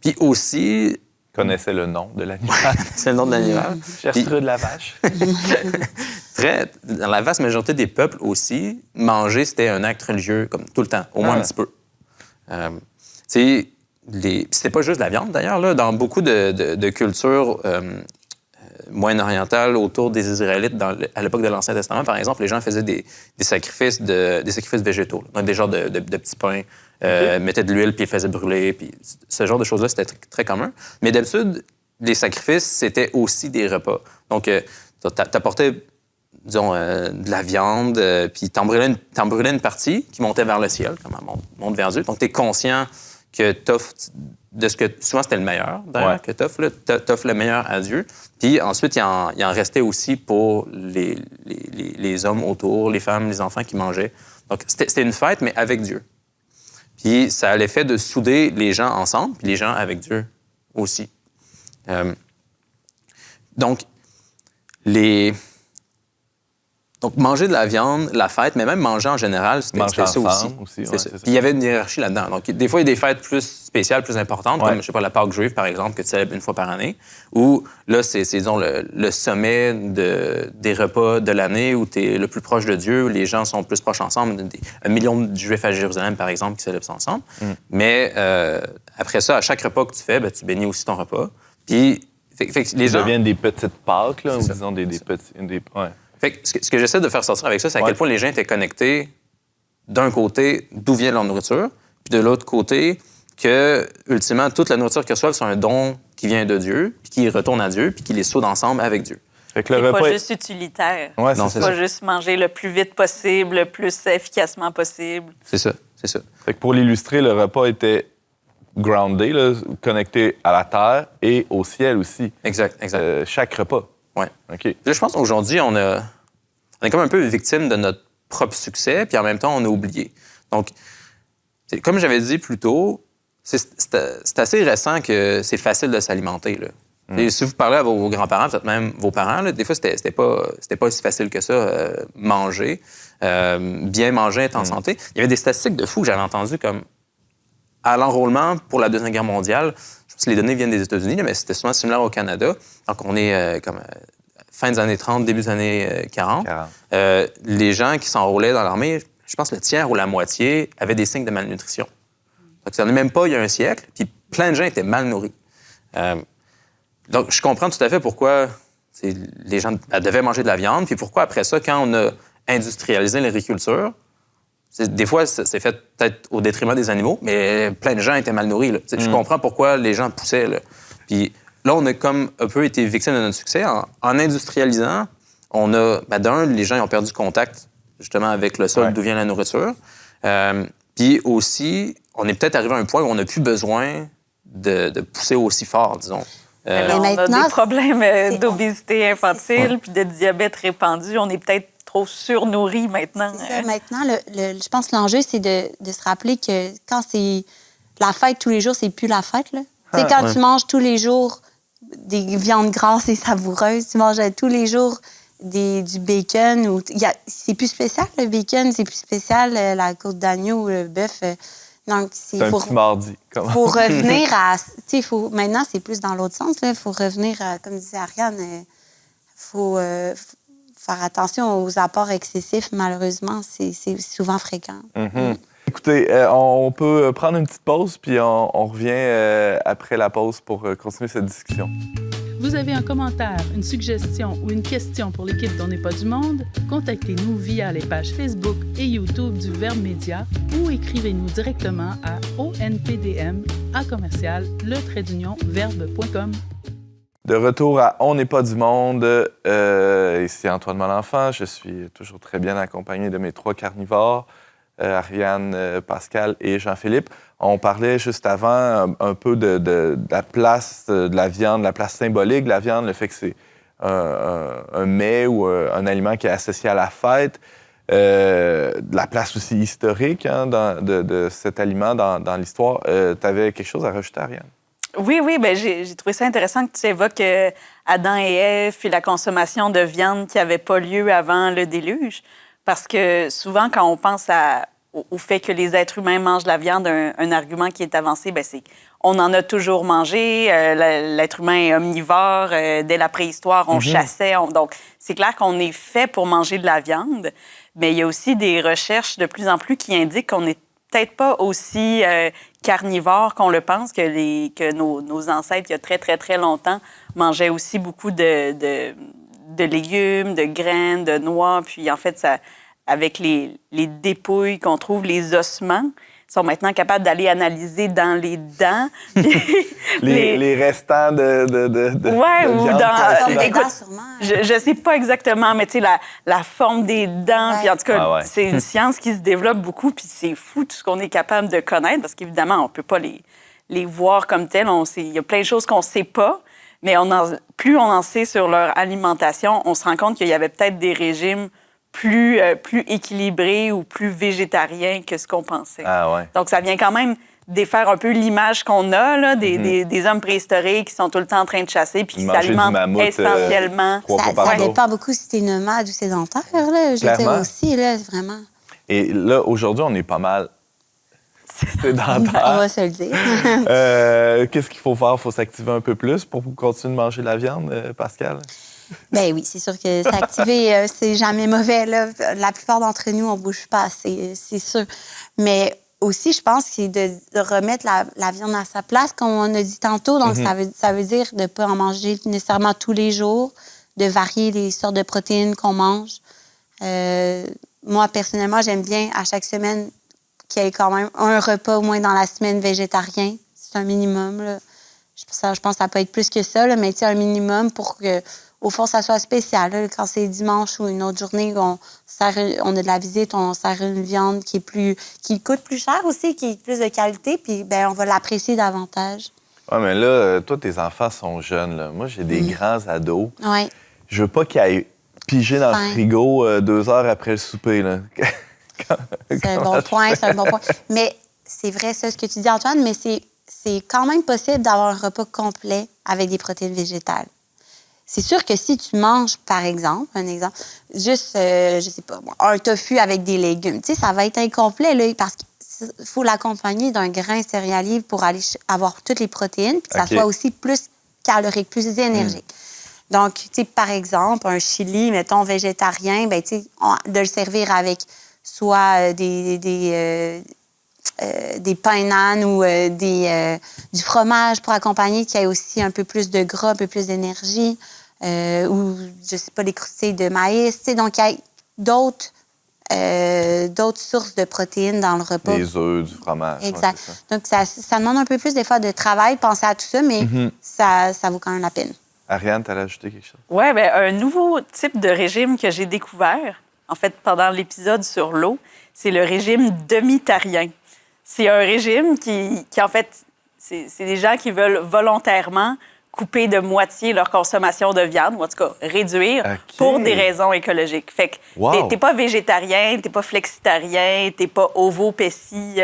Puis aussi... Connaissait le nom de l'animal. C'est le nom de l'animal. Gertrude la vache. Dans la vaste majorité des peuples aussi, manger, c'était un acte religieux, comme tout le temps, au moins un petit peu. C'était pas juste la viande, d'ailleurs. Là. Dans beaucoup de cultures moyen-orientales autour des Israélites, à l'époque de l'Ancien Testament, par exemple, les gens faisaient des sacrifices végétaux. Donc, des genres de petits pains, mettaient de l'huile, puis ils faisaient brûler. Puis ce genre de choses-là, c'était très, très commun. Mais d'habitude, les sacrifices, c'était aussi des repas. Donc, t'apportais, disons, de la viande, puis t'en brûlais une partie qui montait vers le ciel, comme elle monte vers Dieu. Donc, t'es conscient que t'offres de ce que... Souvent, c'était le meilleur, d'ailleurs, que t'offres. T'offres le meilleur à Dieu. Puis ensuite, il en restait aussi pour les hommes autour, les femmes, les enfants qui mangeaient. Donc, c'était une fête, mais avec Dieu. Puis ça a l'effet de souder les gens ensemble, puis les gens avec Dieu aussi. Donc, manger de la viande, la fête, mais même manger en général, c'était ça aussi. Puis il y avait une hiérarchie là-dedans. Donc, des fois, il y a des fêtes plus spéciales, plus importantes, comme, je sais pas, la Pâque juive, par exemple, que tu célèbres une fois par année, où là, c'est disons, le sommet des repas de l'année où tu es le plus proche de Dieu, où les gens sont plus proches ensemble. 1 million de Juifs à Jérusalem, par exemple, qui célèbrent ça ensemble. Mais après ça, à chaque repas que tu fais, tu bénis aussi ton repas. Puis, les gens deviennent des petites Pâques, là, ou disons des petits... Fait que ce que j'essaie de faire sortir avec ça, c'est à quel point les gens étaient connectés d'un côté d'où vient leur nourriture, puis de l'autre côté que, ultimement, toute la nourriture qu'ils reçoivent, c'est un don qui vient de Dieu, puis qui retourne à Dieu, puis qui les soude ensemble avec Dieu. Fait que le c'est repas pas juste utilitaire. Ouais, non, c'est pas juste manger le plus vite possible, le plus efficacement possible. C'est ça. Fait que pour l'illustrer, le repas était groundé, là, connecté à la terre et au ciel aussi. Exact. Chaque repas. Oui. OK. Là, je pense qu'aujourd'hui, on est comme un peu victime de notre propre succès, puis en même temps, on a oublié. Donc, comme j'avais dit plus tôt, c'est assez récent que c'est facile de s'alimenter. Là. Et si vous parlez à vos grands-parents, peut-être même vos parents, là, des fois, c'était pas aussi facile que ça, manger. Bien manger, être en santé. Il y avait des statistiques de fou que j'avais entendues comme à l'enrôlement pour la Deuxième Guerre mondiale. Je pense que les données viennent des États-Unis, là, mais c'était souvent similaire au Canada. Donc, on est fin des années 30, début des années 40. Les gens qui s'enrôlaient dans l'armée, je pense que le tiers ou la moitié avaient des signes de malnutrition. Donc, ça n'est même pas il y a un siècle, puis plein de gens étaient mal nourris. Donc, je comprends tout à fait pourquoi les gens devaient manger de la viande, puis pourquoi, après ça, quand on a industrialisé l'agriculture, des fois, c'est fait peut-être au détriment des animaux, mais plein de gens étaient mal nourris. Là. Je comprends pourquoi les gens poussaient. Là. Puis là, on a comme un peu été victime de notre succès. En industrialisant, on a, d'un, les gens ont perdu contact justement avec le sol d'où vient la nourriture. Puis aussi, on est peut-être arrivé à un point où on n'a plus besoin de pousser aussi fort, disons. On a des problèmes d'obésité infantile puis de diabète répandu. On est peut-être trop surnourris maintenant. C'est ça. Maintenant, je pense que l'enjeu, c'est de se rappeler que quand c'est la fête tous les jours, c'est plus la fête. Là. Quand tu manges tous les jours des viandes grasses et savoureuses, tu manges tous les jours du bacon. C'est plus spécial, le bacon, c'est plus spécial, la côte d'agneau, le bœuf. Donc, c'est un petit mardi. Il faut revenir à... Maintenant, c'est plus dans l'autre sens. Il faut revenir, comme disait Ariane, il faut faire attention aux apports excessifs. Malheureusement, c'est souvent fréquent. Écoutez, on peut prendre une petite pause, puis on revient après la pause pour continuer cette discussion. Vous avez un commentaire, une suggestion ou une question pour l'équipe d'On n'est pas du monde? Contactez-nous via les pages Facebook et YouTube du Verbe Média ou écrivez-nous directement à onpdm@verbe.com. De retour à On n'est pas du monde. Ici Antoine Malenfant. Je suis toujours très bien accompagné de mes 3 carnivores, Ariane, Pascal et Jean-Philippe. On parlait juste avant un peu de la place de la viande, la place symbolique de la viande, le fait que c'est un mets ou un aliment qui est associé à la fête. La place aussi historique de cet aliment dans l'histoire. Tu avais quelque chose à rajouter, Ariane? Oui, bien, j'ai trouvé ça intéressant que tu évoques Adam et Ève puis la consommation de viande qui n'avait pas lieu avant le déluge. Parce que souvent, quand on pense au fait que les êtres humains mangent la viande, un argument qui est avancé, bien, c'est on en a toujours mangé, l'être humain est omnivore, dès la préhistoire, on chassait. Donc, c'est clair qu'on est fait pour manger de la viande, mais il y a aussi des recherches de plus en plus qui indiquent qu'on n'est peut-être pas aussi carnivore qu'on le pense, que nos ancêtres, il y a très, très, très longtemps, mangeaient aussi beaucoup de légumes, de graines, de noix. Puis, en fait, ça, avec les dépouilles qu'on trouve, les ossements, ils sont maintenant capables d'aller analyser dans les dents. les restants de ou viande. Dans les Écoute, dents, sûrement. je sais pas exactement, mais tu sais, la forme des dents, puis en tout cas, c'est une science qui se développe beaucoup, puis c'est fou tout ce qu'on est capable de connaître, parce qu'évidemment, on peut pas les voir comme tels. Il y a plein de choses qu'on sait pas, mais plus on en sait sur leur alimentation, on se rend compte qu'il y avait peut-être des régimes plus équilibrés ou plus végétariens que ce qu'on pensait. Ah ouais. Donc, ça vient quand même défaire un peu l'image qu'on a là, des hommes préhistoriques qui sont tout le temps en train de chasser puis qui s'alimentent essentiellement. Ça dépend beaucoup si t'es nomade ou sédentaire, là. Je veux dire aussi, là, vraiment. Et là, aujourd'hui, on est pas mal sédentaire. On va se le dire. Qu'est-ce qu'il faut faire? Il faut s'activer un peu plus pour continuer de manger de la viande, Pascal? Ben oui, c'est sûr que s'activer, c'est jamais mauvais, là. La plupart d'entre nous, on bouge pas assez, c'est sûr. Mais aussi, je pense que c'est de remettre la viande à sa place, comme on a dit tantôt. Donc, ça veut dire de ne pas en manger nécessairement tous les jours, de varier les sortes de protéines qu'on mange. Moi, personnellement, j'aime bien, à chaque semaine, qu'il y ait quand même un repas au moins dans la semaine végétarien. C'est un minimum, là. Je pense que ça peut être plus que ça, là, mais un minimum pour que, au fond, ça soit spécial. Là. Quand c'est dimanche ou une autre journée, on a de la visite, on sert une viande qui coûte plus cher aussi, qui est plus de qualité, puis on va l'apprécier davantage. Oui, mais là, toi, tes enfants sont jeunes. Là. Moi, j'ai des grands ados. Oui. Je veux pas qu'ils aillent piger dans le frigo 2 heures après le souper. Là. C'est un bon point. Mais c'est vrai, ça, ce que tu dis, Antoine, mais c'est quand même possible d'avoir un repas complet avec des protéines végétales. C'est sûr que si tu manges, par exemple, juste, je sais pas, un tofu avec des légumes, tu sais, ça va être incomplet, là, parce qu'il faut l'accompagner d'un grain céréalier pour aller avoir toutes les protéines, puis que ça soit aussi plus calorique, plus énergique. Donc, tu sais, par exemple, un chili, mettons, végétarien, ben, tu sais, de le servir avec soit des pains nan ou du fromage pour accompagner, qu'il y ait aussi un peu plus de gras, un peu plus d'énergie, ou, je sais pas, des croustilles de maïs. Donc, il y a d'autres sources de protéines dans le repas. Des œufs, du fromage. Exact. Donc, ça demande un peu plus, des fois, de travail, penser à tout ça, mais ça vaut quand même la peine. Ariane, tu allais ajouter quelque chose? Oui, bien, un nouveau type de régime que j'ai découvert, en fait, pendant l'épisode sur l'eau, c'est le régime demi-tarien. C'est un régime qui en fait, c'est des gens qui veulent volontairement couper de moitié leur consommation de viande, ou en tout cas réduire pour des raisons écologiques. Fait que t'es pas végétarien, t'es pas flexitarien, t'es pas ovo-pessi,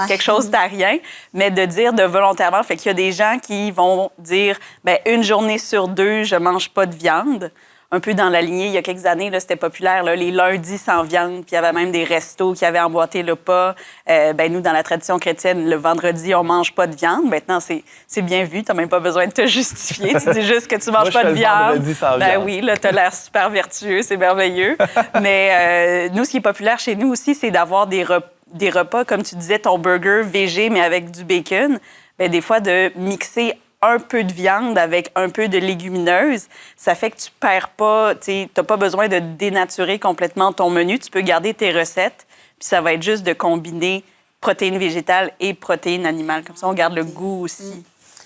quelque chose d'arien, mais de dire de volontairement. Fait qu'il y a des gens qui vont dire, bien, 1 journée sur 2, je mange pas de viande. Un peu dans la lignée, il y a quelques années, là, c'était populaire, là, les lundis sans viande, puis il y avait même des restos qui avaient emboîté le pas. Nous, dans la tradition chrétienne, le vendredi, on mange pas de viande. Maintenant, c'est bien vu, tu n'as même pas besoin de te justifier. Tu dis juste que tu manges pas de viande. Viande. Oui, là, tu as l'air super vertueux, c'est merveilleux. Mais nous, ce qui est populaire chez nous aussi, c'est d'avoir des repas, comme tu disais, ton burger végé, mais avec du bacon. Bien, des fois, de mixer un peu de viande avec un peu de légumineuses. Ça fait que tu perds pas, tu n'as pas besoin de dénaturer complètement ton menu. Tu peux garder tes recettes, puis ça va être juste de combiner protéines végétales et protéines animales. Comme ça, on garde le goût aussi.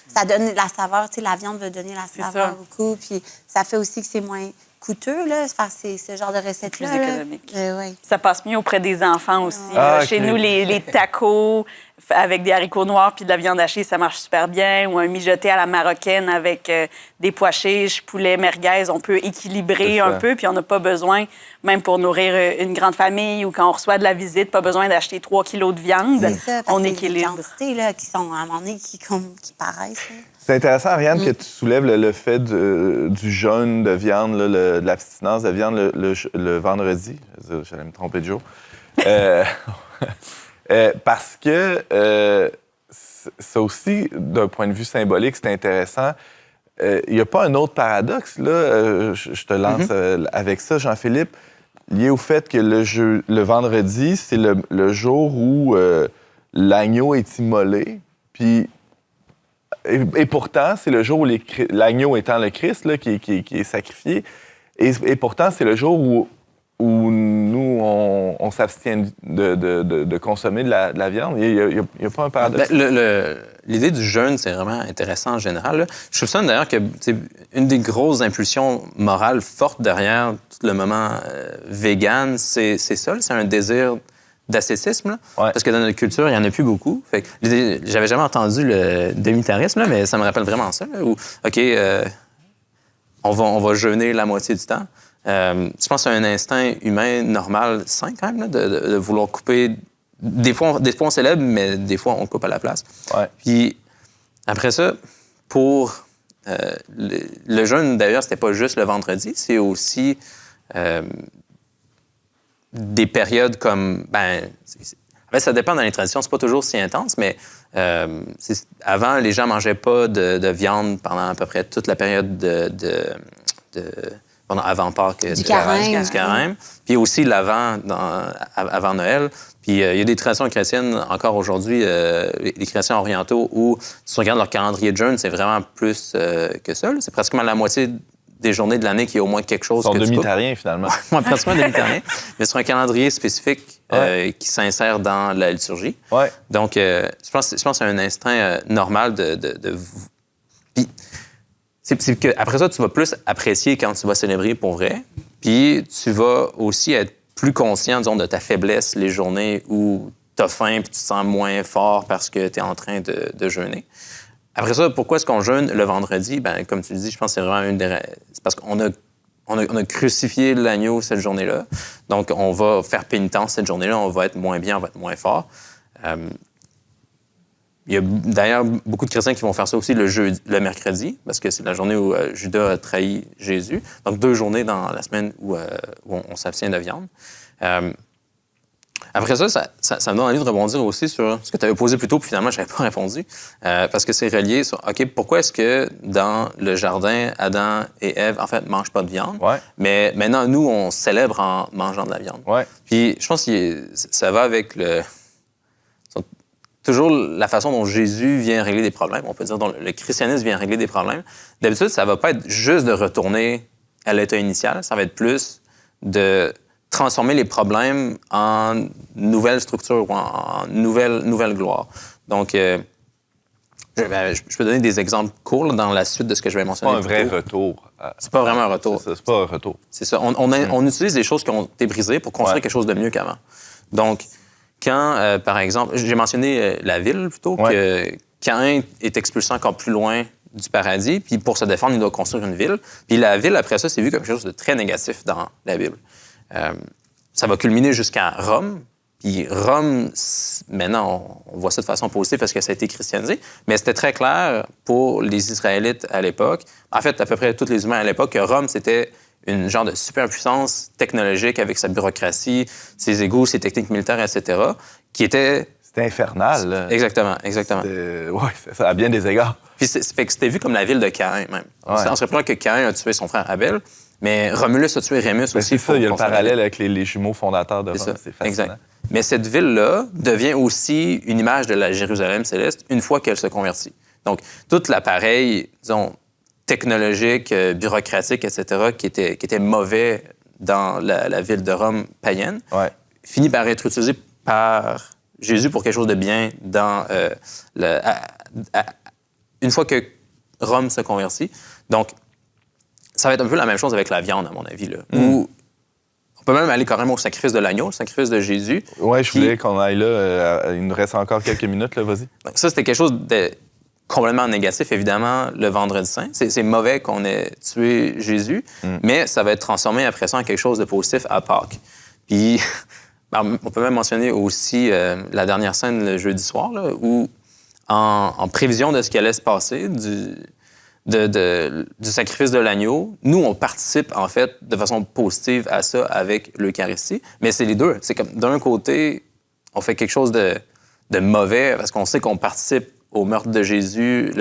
Ça donne la saveur, tu sais, la viande va donner la C'est saveur ça. beaucoup, puis ça fait aussi que c'est moins coûteux, là, faire ce genre de recettes-là. Plus économique. Oui. Ça passe mieux auprès des enfants aussi. Ah, Chez ok. nous, les tacos avec des haricots noirs puis de la viande hachée, ça marche super bien. Ou un mijoté à la marocaine avec des pois chiches, poulet, merguez. On peut équilibrer C'est ça. un peu, puis on n'a pas besoin, même pour nourrir une grande famille ou quand on reçoit de la visite, pas besoin d'acheter 3 kilos de viande. C'est ça, parce On que équilibre. des quantités là, qui sont, à un moment donné, qui paraissent. Là. C'est intéressant, Ariane, que tu soulèves le fait du jeûne de viande, là, de l'abstinence de viande le vendredi. J'allais me tromper de jour. Parce que ça aussi, d'un point de vue symbolique, c'est intéressant. Il n'y a pas un autre paradoxe, là, je te lance avec ça, Jean-Philippe, lié au fait que le vendredi, c'est le jour où l'agneau est immolé, puis et pourtant, c'est le jour où l'agneau étant le Christ là, qui est sacrifié. Et pourtant, c'est le jour où nous, on s'abstient de consommer de la viande. Il n'y a pas un paradoxe. L'idée du jeûne, c'est vraiment intéressant en général. Là. Je soupçonne d'ailleurs que une des grosses impulsions morales fortes derrière tout le moment vegan, c'est ça, c'est un désir d'ascétisme, là. Ouais. Parce que dans notre culture, il n'y en a plus beaucoup. Fait que j'avais jamais entendu le demi-tarisme, là, mais ça me rappelle vraiment ça. Là, où, OK, on va jeûner la moitié du temps. Je pense que c'est un instinct humain normal, sain quand même, là, de vouloir couper. Des fois, on célèbre, mais des fois, on coupe à la place. Ouais. Puis après ça, pour le jeûne, d'ailleurs, c'était pas juste le vendredi, c'est aussi des périodes comme... ça dépend dans les traditions, c'est pas toujours si intense, mais avant, les gens mangeaient pas de viande pendant à peu près toute la période avant Pâques, Du carême. du carême. Puis aussi l'avant, avant Noël. Puis il y a des traditions chrétiennes encore aujourd'hui, les chrétiens orientaux, où si tu regardes leur calendrier de jeûne, c'est vraiment plus que ça. Là. C'est pratiquement la moitié des journées de l'année qu'il y a au moins quelque chose Ils sont que tu coupes. demi-tariens, finalement. Moi, pratiquement demi-tarien, mais sur un calendrier spécifique qui s'insère dans la liturgie. Ouais. Donc, je pense que c'est un instinct normal Puis, c'est que après ça, tu vas plus apprécier quand tu vas célébrer pour vrai. Puis, tu vas aussi être plus conscient, disons, de ta faiblesse les journées où tu as faim puis tu te sens moins fort parce que tu es en train de jeûner. Après ça, pourquoi est-ce qu'on jeûne le vendredi? Comme tu le dis, je pense que c'est vraiment c'est parce qu'on a crucifié l'agneau cette journée-là. Donc, on va faire pénitence cette journée-là. On va être moins bien, on va être moins fort. Il y a d'ailleurs beaucoup de chrétiens qui vont faire ça aussi le mercredi, parce que c'est la journée où Judas a trahi Jésus. Donc, 2 journées dans la semaine où on s'abstient de viande. Après ça me donne envie de rebondir aussi sur ce que tu avais posé plus tôt, puis finalement, je n'avais pas répondu, parce que c'est relié sur, OK, pourquoi est-ce que dans le jardin, Adam et Ève, en fait, ne mangent pas de viande, mais maintenant, nous, on célèbre en mangeant de la viande. Ouais. Puis je pense que ça va avec toujours la façon dont Jésus vient régler des problèmes. On peut dire dont le christianisme vient régler des problèmes. D'habitude, ça va pas être juste de retourner à l'état initial, ça va être plus de transformer les problèmes en nouvelles structures ou en nouvelle gloire. Donc, je peux donner des exemples courts là, dans la suite de ce que je vais mentionner. C'est pas un vrai retour. C'est pas vraiment un retour. C'est pas un retour. C'est ça. On utilise des choses qui ont été brisées pour construire quelque chose de mieux qu'avant. Donc, quand, par exemple, j'ai mentionné la ville plutôt, que Caïn est expulsé encore plus loin du paradis, puis pour se défendre, il doit construire une ville. Puis la ville, après ça, c'est vu comme quelque chose de très négatif dans la Bible. Ça va culminer jusqu'à Rome. Puis Rome, maintenant, on voit ça de façon positive parce que ça a été christianisé, mais c'était très clair pour les Israélites à l'époque, en fait, à peu près tous les humains à l'époque, que Rome, c'était une genre de superpuissance technologique avec sa bureaucratie, ses égouts, ses techniques militaires, etc., qui était... C'était infernal. Là. Exactement. Oui, ça a bien des égards. Puis fait que c'était vu comme la ville de Caïn, même. Ouais. On se rappelle que Caïn a tué son frère Abel, mais Romulus a tué Rémus aussi. C'est ça, il y a le parallèle avec les jumeaux fondateurs de Rome. C'est fascinant. Exact. Mais cette ville-là devient aussi une image de la Jérusalem céleste une fois qu'elle se convertit. Donc, tout l'appareil, disons, technologique, bureaucratique, etc., qui était mauvais dans la ville de Rome païenne, finit par être utilisé par Jésus pour quelque chose de bien dans une fois que Rome se convertit. Donc, ça va être un peu la même chose avec la viande, à mon avis, là, où on peut même aller carrément au sacrifice de l'agneau, le sacrifice de Jésus. Oui, je voulais qu'on aille là. Il nous reste encore quelques minutes, là, vas-y. Donc, ça, c'était quelque chose de complètement négatif, évidemment, le Vendredi saint. C'est mauvais qu'on ait tué Jésus, mais ça va être transformé après ça en quelque chose de positif à Pâques. Puis, on peut même mentionner aussi la dernière scène le jeudi soir, là, où, en prévision de ce qui allait se passer, du sacrifice de l'agneau, nous, on participe, en fait, de façon positive à ça avec l'Eucharistie. Mais c'est les deux. C'est comme, d'un côté, on fait quelque chose de mauvais parce qu'on sait qu'on participe au meurtre de Jésus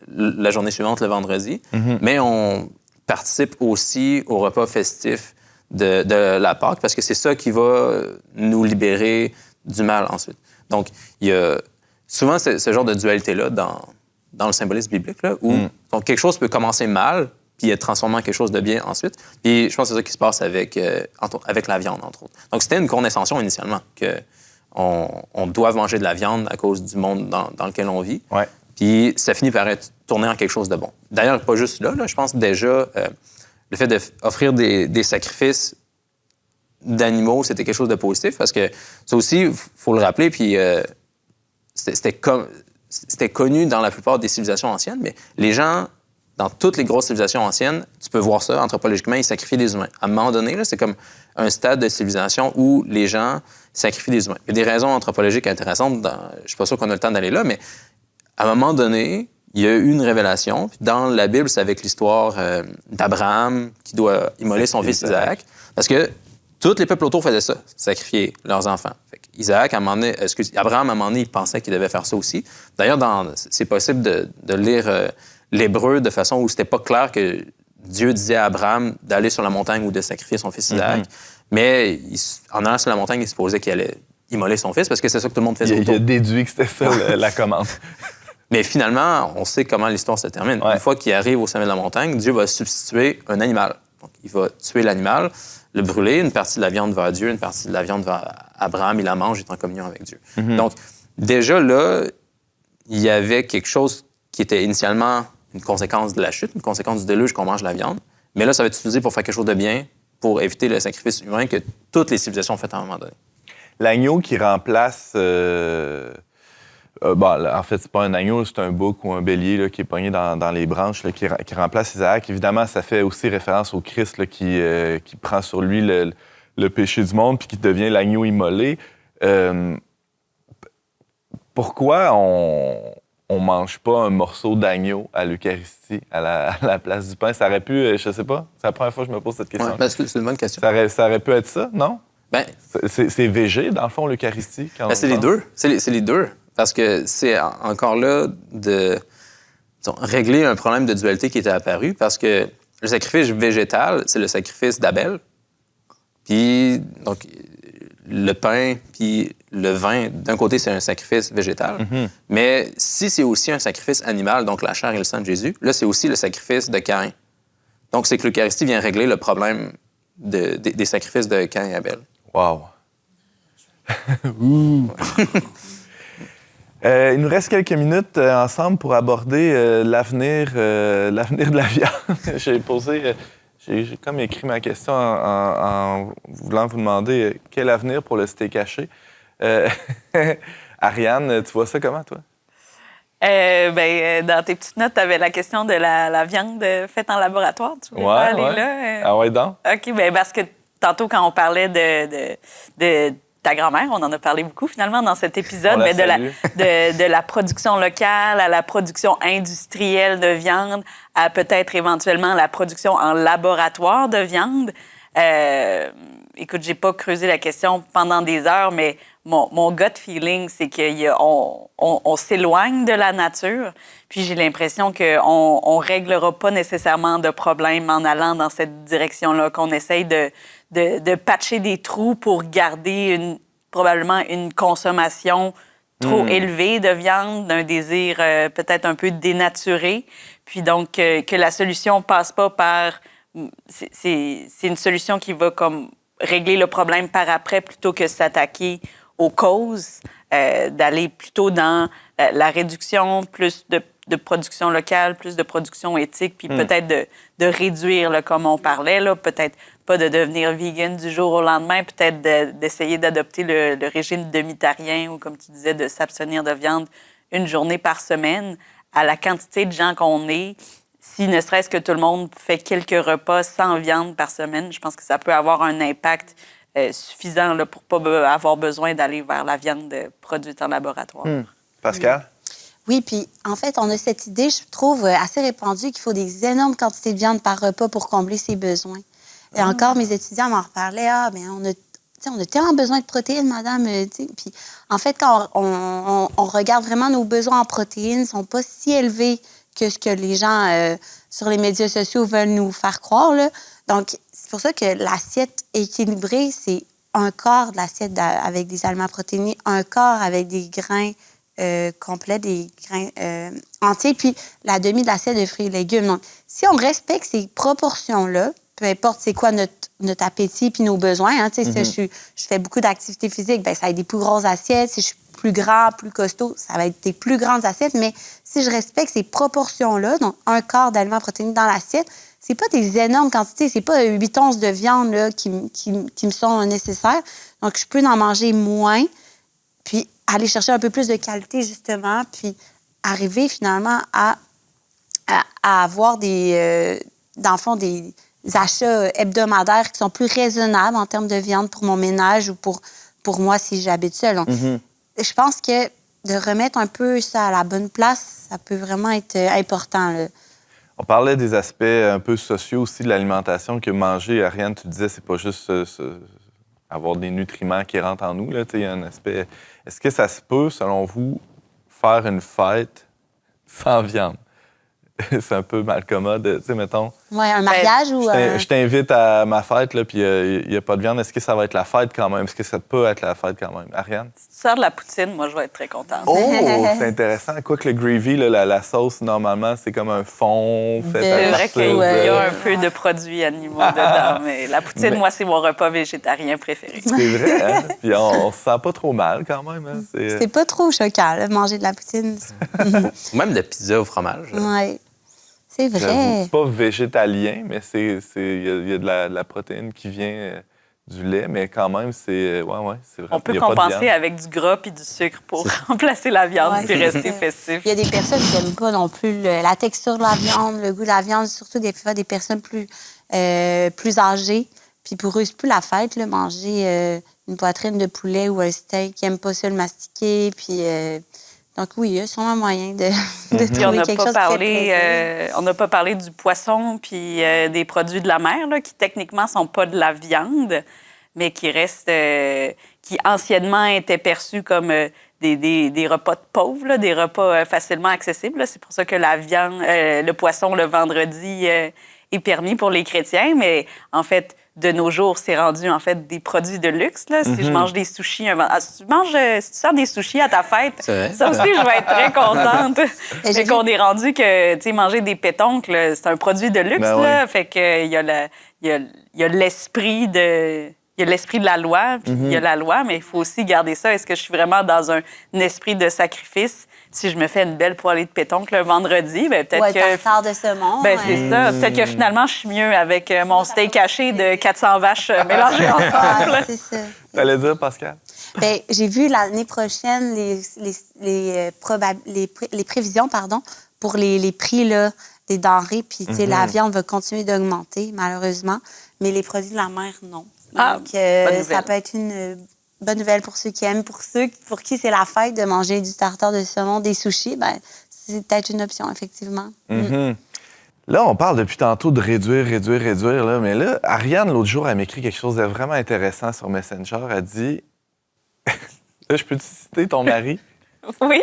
la journée suivante, le vendredi, mais on participe aussi au repas festif de la Pâque parce que c'est ça qui va nous libérer du mal ensuite. Donc, il y a souvent ce genre de dualité-là dans le symbolisme biblique, là, où donc, quelque chose peut commencer mal puis être transformé en quelque chose de bien ensuite. Puis je pense que c'est ça qui se passe avec la viande, entre autres. Donc, c'était une condescension initialement, qu'on doit manger de la viande à cause du monde dans lequel on vit. Ouais. Puis ça finit par être tourné en quelque chose de bon. D'ailleurs, pas juste là je pense déjà, le fait d'offrir des sacrifices d'animaux, c'était quelque chose de positif, parce que ça aussi, il faut le rappeler, puis c'était connu dans la plupart des civilisations anciennes, mais les gens, dans toutes les grosses civilisations anciennes, tu peux voir ça anthropologiquement, ils sacrifient des humains. À un moment donné, là, c'est comme un stade de civilisation où les gens sacrifient des humains. Il y a des raisons anthropologiques intéressantes, je ne suis pas sûr qu'on a le temps d'aller là, mais à un moment donné, il y a eu une révélation. Puis dans la Bible, c'est avec l'histoire d'Abraham qui doit immoler son fils Isaac, parce que tous les peuples autour faisaient ça, sacrifier leurs enfants. Abraham, à un moment donné, il pensait qu'il devait faire ça aussi. D'ailleurs, c'est possible de lire l'hébreu de façon où c'était pas clair que Dieu disait à Abraham d'aller sur la montagne ou de sacrifier son fils Isaac. Mais en allant sur la montagne, il supposait qu'il allait immoler son fils parce que c'est ça que tout le monde faisait autour. Il a déduit que c'était ça la commande. Mais finalement, on sait comment l'histoire se termine. Une fois qu'il arrive au sommet de la montagne, Dieu va substituer un animal. Donc, il va tuer l'animal, le brûler, une partie de la viande va à Dieu, une partie de la viande va à Abraham, il la mange, il est en communion avec Dieu. Donc, déjà là, il y avait quelque chose qui était initialement une conséquence de la chute, une conséquence du déluge qu'on mange la viande. Mais là, ça va être utilisé pour faire quelque chose de bien, pour éviter le sacrifice humain que toutes les civilisations ont fait à un moment donné. L'agneau qui remplace... en fait, c'est pas un agneau, c'est un bouc ou un bélier là, qui est pogné dans les branches, là, qui remplace Isaac. Évidemment, ça fait aussi référence au Christ là, qui prend sur lui le péché du monde puis qui devient l'agneau immolé. Pourquoi on mange pas un morceau d'agneau à l'Eucharistie à la place du pain? Ça aurait pu, je sais pas, c'est la première fois que je me pose cette question. Ouais, c'est une bonne question. Ça aurait pu être ça, non? C'est végé, dans le fond, l'Eucharistie? C'est les deux. C'est les deux. Parce que c'est encore là de régler un problème de dualité qui était apparu, parce que le sacrifice végétal, c'est le sacrifice d'Abel. Puis, donc, le pain puis le vin, d'un côté, c'est un sacrifice végétal. Mais si c'est aussi un sacrifice animal, donc la chair et le sang de Jésus, là, c'est aussi le sacrifice de Caïn. Donc, c'est que l'Eucharistie vient régler le problème des sacrifices de Caïn et Abel. Wow! Il nous reste quelques minutes ensemble pour aborder l'avenir de la viande. J'ai comme écrit ma question en voulant vous demander quel avenir pour le steak haché. Ariane, tu vois ça comment, toi? Dans tes petites notes, tu avais la question de la viande faite en laboratoire. Tu voulais pas aller là? Ah ouais, donc? OK, parce que tantôt, quand on parlait de ta grand-mère, on en a parlé beaucoup finalement dans cet épisode, mais de la production locale à la production industrielle de viande, à peut-être éventuellement la production en laboratoire de viande. Écoute, j'ai pas creusé la question pendant des heures, mais mon gut feeling, c'est qu'on s'éloigne de la nature, puis j'ai l'impression qu'on réglera pas nécessairement de problème en allant dans cette direction-là, qu'on essaye de patcher des trous pour garder probablement une consommation trop élevé de viande, d'un désir peut-être un peu dénaturé. Puis donc, que la solution passe pas par... C'est une solution qui va comme régler le problème par après plutôt que s'attaquer aux causes, d'aller plutôt dans la réduction, plus de production locale, plus de production éthique, puis peut-être de réduire, là, comme on parlait, là, peut-être pas de devenir vegan du jour au lendemain, peut-être d'essayer d'adopter le régime demi-tarien ou, comme tu disais, de s'abstenir de viande une journée par semaine. À la quantité de gens qu'on est, si ne serait-ce que tout le monde fait quelques repas sans viande par semaine, je pense que ça peut avoir un impact suffisant là, pour ne pas avoir besoin d'aller vers la viande produite en laboratoire. Pascal? Oui, puis en fait, on a cette idée, je trouve, assez répandue qu'il faut des énormes quantités de viande par repas pour combler ses besoins. Et encore, mes étudiants m'en reparlaient. Ah, bien, on a tellement besoin de protéines, madame. Puis en fait, quand on regarde vraiment nos besoins en protéines, ils ne sont pas si élevés que ce que les gens sur les médias sociaux veulent nous faire croire, là. Donc, c'est pour ça que l'assiette équilibrée, c'est un quart de l'assiette avec des aliments protéinés, un quart avec des grains complets, des grains entiers, puis la demi de l'assiette de fruits et légumes. Donc, si on respecte ces proportions-là, peu importe c'est quoi notre appétit puis nos besoins, hein, si je fais beaucoup d'activités physiques, bien, ça va être des plus grosses assiettes. Si je suis plus grand, plus costaud, ça va être des plus grandes assiettes. Mais si je respecte ces proportions-là, donc un quart d'aliments protéinés dans l'assiette, c'est pas des énormes quantités, c'est pas 8 onces de viande là, qui me sont nécessaires. Donc, je peux en manger moins, puis aller chercher un peu plus de qualité, justement, puis arriver finalement à avoir dans le fond, des achats hebdomadaires qui sont plus raisonnables en termes de viande pour mon ménage ou pour moi si j'habite seule. Donc, je pense que de remettre un peu ça à la bonne place, ça peut vraiment être important, là. On parlait des aspects un peu sociaux aussi de l'alimentation, que manger, Ariane, tu disais, c'est pas juste avoir des nutriments qui rentrent en nous. Il y a un aspect... Est-ce que ça se peut, selon vous, faire une fête sans viande? C'est un peu malcommode, tu sais, mettons. Oui, un mariage ou... Je t'invite à ma fête, là, puis il n'y a pas de viande. Est-ce que ça va être la fête quand même? Est-ce que ça peut être la fête quand même? Ariane? Si tu sors de la poutine, moi, je vais être très contente. Oh, c'est intéressant. Quoi que le gravy, là, la sauce, normalement, c'est comme un fond fait C'est à vrai partir qu'il y a de- un peu de produits animaux dedans, mais la poutine, moi, c'est mon repas végétarien préféré. C'est vrai, hein? Puis on se sent pas trop mal quand même. Hein? C'est pas trop choquant, là, manger de la poutine. Ou même de pizza au fromage. Oui. C'est J'avoue, vrai. c'est pas végétalien, mais il y a de la protéine qui vient du lait, mais quand même, c'est vraiment. On peut il y a pas de compenser viande. avec du gras puis du sucre pour remplacer la viande Ouais, puis c'est rester ça. festif. Il y a des personnes qui n'aiment pas non plus la texture de la viande, le goût de la viande, surtout des fois des personnes plus âgées. Puis pour eux, c'est plus la fête, là, manger une poitrine de poulet ou un steak. Ils n'aiment pas ça le mastiquer. Puis, donc oui, il y a sûrement moyen de Puis on trouver n'a quelque pas chose qui fait plaisir. on n'a pas parlé du poisson puis des produits de la mer là, qui techniquement sont pas de la viande, mais qui restent, qui anciennement étaient perçus comme des repas de pauvres, là, des repas facilement accessibles, là. C'est pour ça que la viande, le poisson le vendredi est permis pour les chrétiens, mais en fait, de nos jours, c'est rendu en fait des produits de luxe. Là. Si je mange des sushis, si tu sors des sushis à ta fête, C'est vrai. ça aussi, je vais être très contente. j'ai Fait vu- qu'on est rendu que, tu sais, manger des pétoncles, c'est un produit de luxe. Ben là. ouais. Fait que il y a l'esprit de... Il y a l'esprit de la loi, puis il y a la loi, mais il faut aussi garder ça. Est-ce que je suis vraiment dans un esprit de sacrifice? Si je me fais une belle poêlée de pétoncle le vendredi, bien, peut-être Ouais, que... tartare de saumon. Ben, c'est ça. Peut-être que finalement, je suis mieux avec mon steak haché de 400 vaches mélangées ensemble. Ouais, c'est ça. T'allais dire, Pascal? Bien, j'ai vu l'année prochaine les prévisions pour les prix là, des denrées. Puis, tu sais, la viande va continuer d'augmenter, malheureusement. Mais les produits de la mer, non. Ah, Donc, bonne nouvelle. ça peut être une bonne nouvelle pour ceux qui aiment. Pour ceux pour qui c'est la fête de manger du tartare de saumon, des sushis, ben c'est peut-être une option, effectivement. Là, on parle depuis tantôt de réduire, là, mais là, Ariane, l'autre jour, elle m'écrit quelque chose de vraiment intéressant sur Messenger. Elle dit... Là, je peux te citer ton mari? Oui.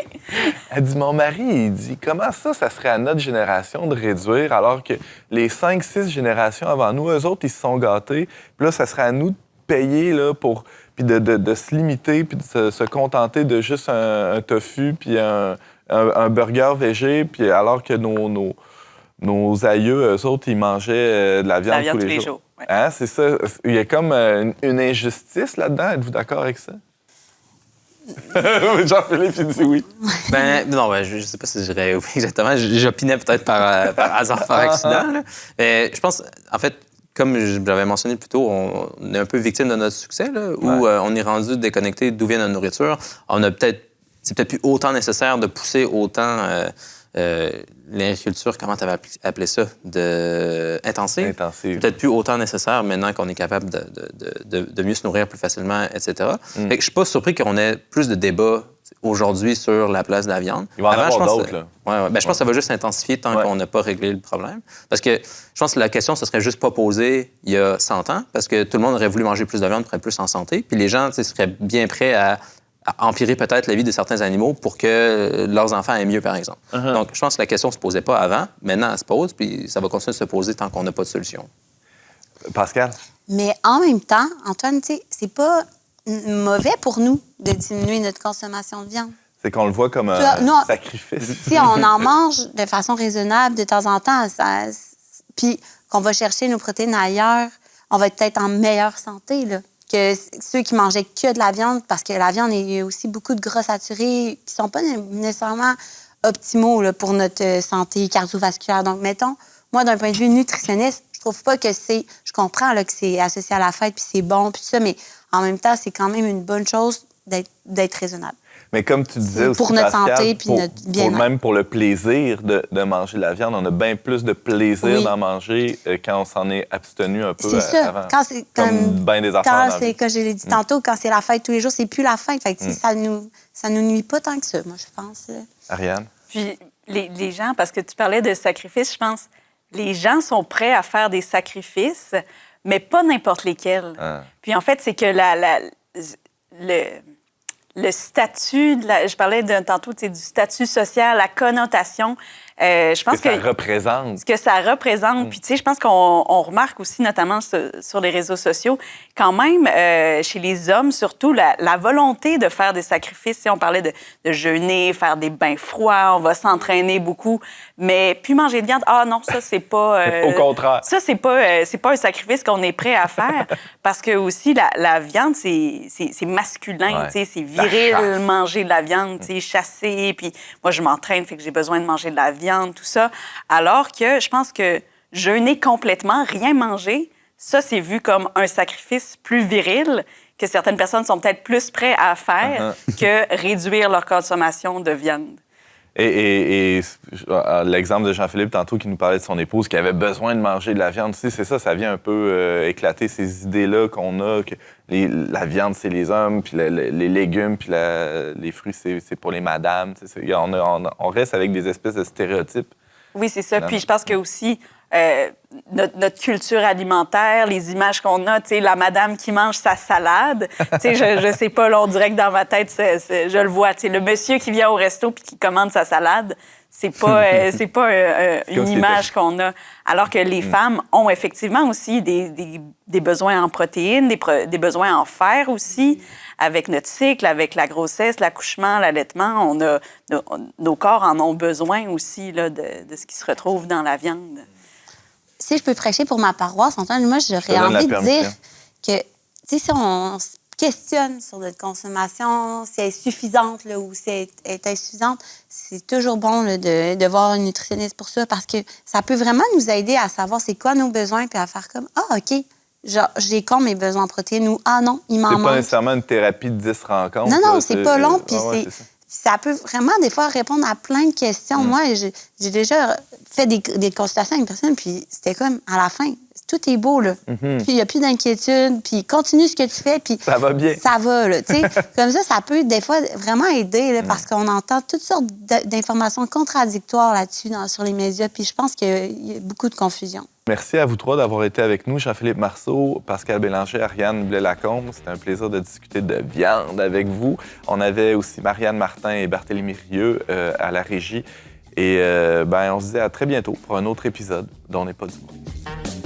Elle dit, mon mari, il dit, comment ça serait à notre génération de réduire alors que les 5-6 générations avant nous, eux autres, ils se sont gâtés. Puis là, ça serait à nous payer là, puis de se limiter, puis de se contenter de juste un tofu, puis un burger végé, puis alors que nos aïeux, eux autres, ils mangeaient de la viande tous les jours. Ouais. Hein, c'est ça. Il y a comme une injustice là-dedans. Êtes-vous d'accord avec ça? Jean-Philippe, il dit oui. Non, je sais pas si je dirais oui exactement. J'opinais peut-être par hasard, par accident. Là. Mais je pense, en fait, comme je l'avais mentionné plus tôt, on est un peu victime de notre succès, là, où on est rendu déconnecté d'où vient notre nourriture. C'est peut-être plus autant nécessaire de pousser autant l'agriculture, comment tu avais appelé ça, intensive. Intensive. Peut-être plus autant nécessaire maintenant qu'on est capable de mieux se nourrir plus facilement, etc. Fait que je suis pas surpris qu'on ait plus de débats aujourd'hui sur la place de la viande. Il va en avoir d'autres, là. Je pense que ça va juste s'intensifier tant qu'on n'a pas réglé le problème. Parce que je pense que la question, ce serait juste pas posée il y a 100 ans, parce que tout le monde aurait voulu manger plus de viande pour être plus en santé, puis les gens seraient bien prêts à empirer peut-être la vie de certains animaux pour que leurs enfants aient mieux, par exemple. Donc, je pense que la question ne se posait pas avant. Maintenant, elle se pose, puis ça va continuer de se poser tant qu'on n'a pas de solution. Pascal? Mais en même temps, Antoine, tu sais, c'est pas mauvais pour nous de diminuer notre consommation de viande. C'est qu'on le voit comme un sacrifice. Si on en mange de façon raisonnable de temps en temps, puis qu'on va chercher nos protéines ailleurs, on va être peut-être en meilleure santé, là, que ceux qui mangeaient que de la viande, parce que la viande, il y a aussi beaucoup de gras saturés qui sont pas nécessairement optimaux là, pour notre santé cardiovasculaire. Donc, mettons, moi, d'un point de vue nutritionniste, je trouve pas que je comprends là, que c'est associé à la fête, puis c'est bon, puis tout ça, mais en même temps, c'est quand même une bonne chose d'être raisonnable. Mais comme tu disais aussi, pour notre Pascal, santé puis notre bien-être. Même pour le plaisir de manger de la viande, on a bien plus de plaisir d'en manger quand on s'en est abstenu un peu avant. Quand c'est comme bien des affaires. Comme je l'ai dit tantôt, quand c'est la fête tous les jours, c'est plus la fête. Fait que, ça nous nuit pas tant que ça, moi, je pense. Ariane? Puis les gens, parce que tu parlais de sacrifices, je pense, les gens sont prêts à faire des sacrifices, mais pas n'importe lesquels. Puis en fait, c'est que le statut, je parlais tantôt du statut social, la connotation, je pense que ça représente. Ce que ça représente. Puis, tu sais, je pense qu'on remarque aussi, notamment sur les réseaux sociaux, quand même, chez les hommes, surtout, la volonté de faire des sacrifices. Tu sais, on parlait de jeûner, faire des bains froids, on va s'entraîner beaucoup, mais puis manger de viande, non, ça, c'est pas... Au contraire. Ça, c'est pas un sacrifice qu'on est prêt à faire, parce que aussi, la viande, c'est masculin, tu sais, c'est viril, manger de la viande, tu sais, chasser, puis moi, je m'entraîne, fait que j'ai besoin de manger de la viande, tout ça. Alors que je pense que jeûner complètement, rien manger, ça, c'est vu comme un sacrifice plus viril que certaines personnes sont peut-être plus prêtes à faire que réduire leur consommation de viande. Et l'exemple de Jean-Philippe, tantôt, qui nous parlait de son épouse qui avait besoin de manger de la viande, tu sais, c'est ça vient un peu éclater ces idées-là qu'on a, que la viande, c'est les hommes, puis les légumes, puis les fruits, c'est pour les madames. Tu sais, on reste avec des espèces de stéréotypes. Oui, c'est ça. Puis je pense que aussi, notre culture alimentaire, les images qu'on a, tu sais, la madame qui mange sa salade, tu sais, je sais pas, là, on dirait que dans ma tête, je le vois, tu sais, le monsieur qui vient au resto puis qui commande sa salade, c'est pas une image qu'on a. Alors que les femmes ont effectivement aussi des besoins en protéines, des besoins en fer aussi, avec notre cycle, avec la grossesse, l'accouchement, l'allaitement. Nos corps en ont besoin aussi là, de ce qui se retrouve dans la viande. Si je peux prêcher pour ma paroisse, Antoine, moi, j'aurais envie de dire que, tu sais, si on se questionne sur notre consommation, si elle est suffisante là, ou si elle est insuffisante, c'est toujours bon là, de voir un nutritionniste pour ça, parce que ça peut vraiment nous aider à savoir c'est quoi nos besoins, puis à faire comme, OK, genre, j'ai comme mes besoins en protéines, ou non, il m'en manque. C'est pas nécessairement une thérapie de 10 rencontres. Non, c'est pas long, puis ça peut vraiment, des fois, répondre à plein de questions. Moi, j'ai déjà fait des consultations avec une personne, puis c'était comme, à la fin, tout est beau, là. Puis il n'y a plus d'inquiétude, puis continue ce que tu fais, puis... Ça va bien. Ça va, là, tu sais. Comme ça peut, des fois, vraiment aider, là, parce qu'on entend toutes sortes d'informations contradictoires là-dessus, sur les médias, puis je pense qu'il y a beaucoup de confusion. Merci à vous trois d'avoir été avec nous. Jean-Philippe Marceau, Pascal Bélanger, Ariane Blais-Lacombe. C'était un plaisir de discuter de viande avec vous. On avait aussi Marianne Martin et Barthélémy Rieu à la régie. Et on se dit à très bientôt pour un autre épisode d'On n'est pas du monde.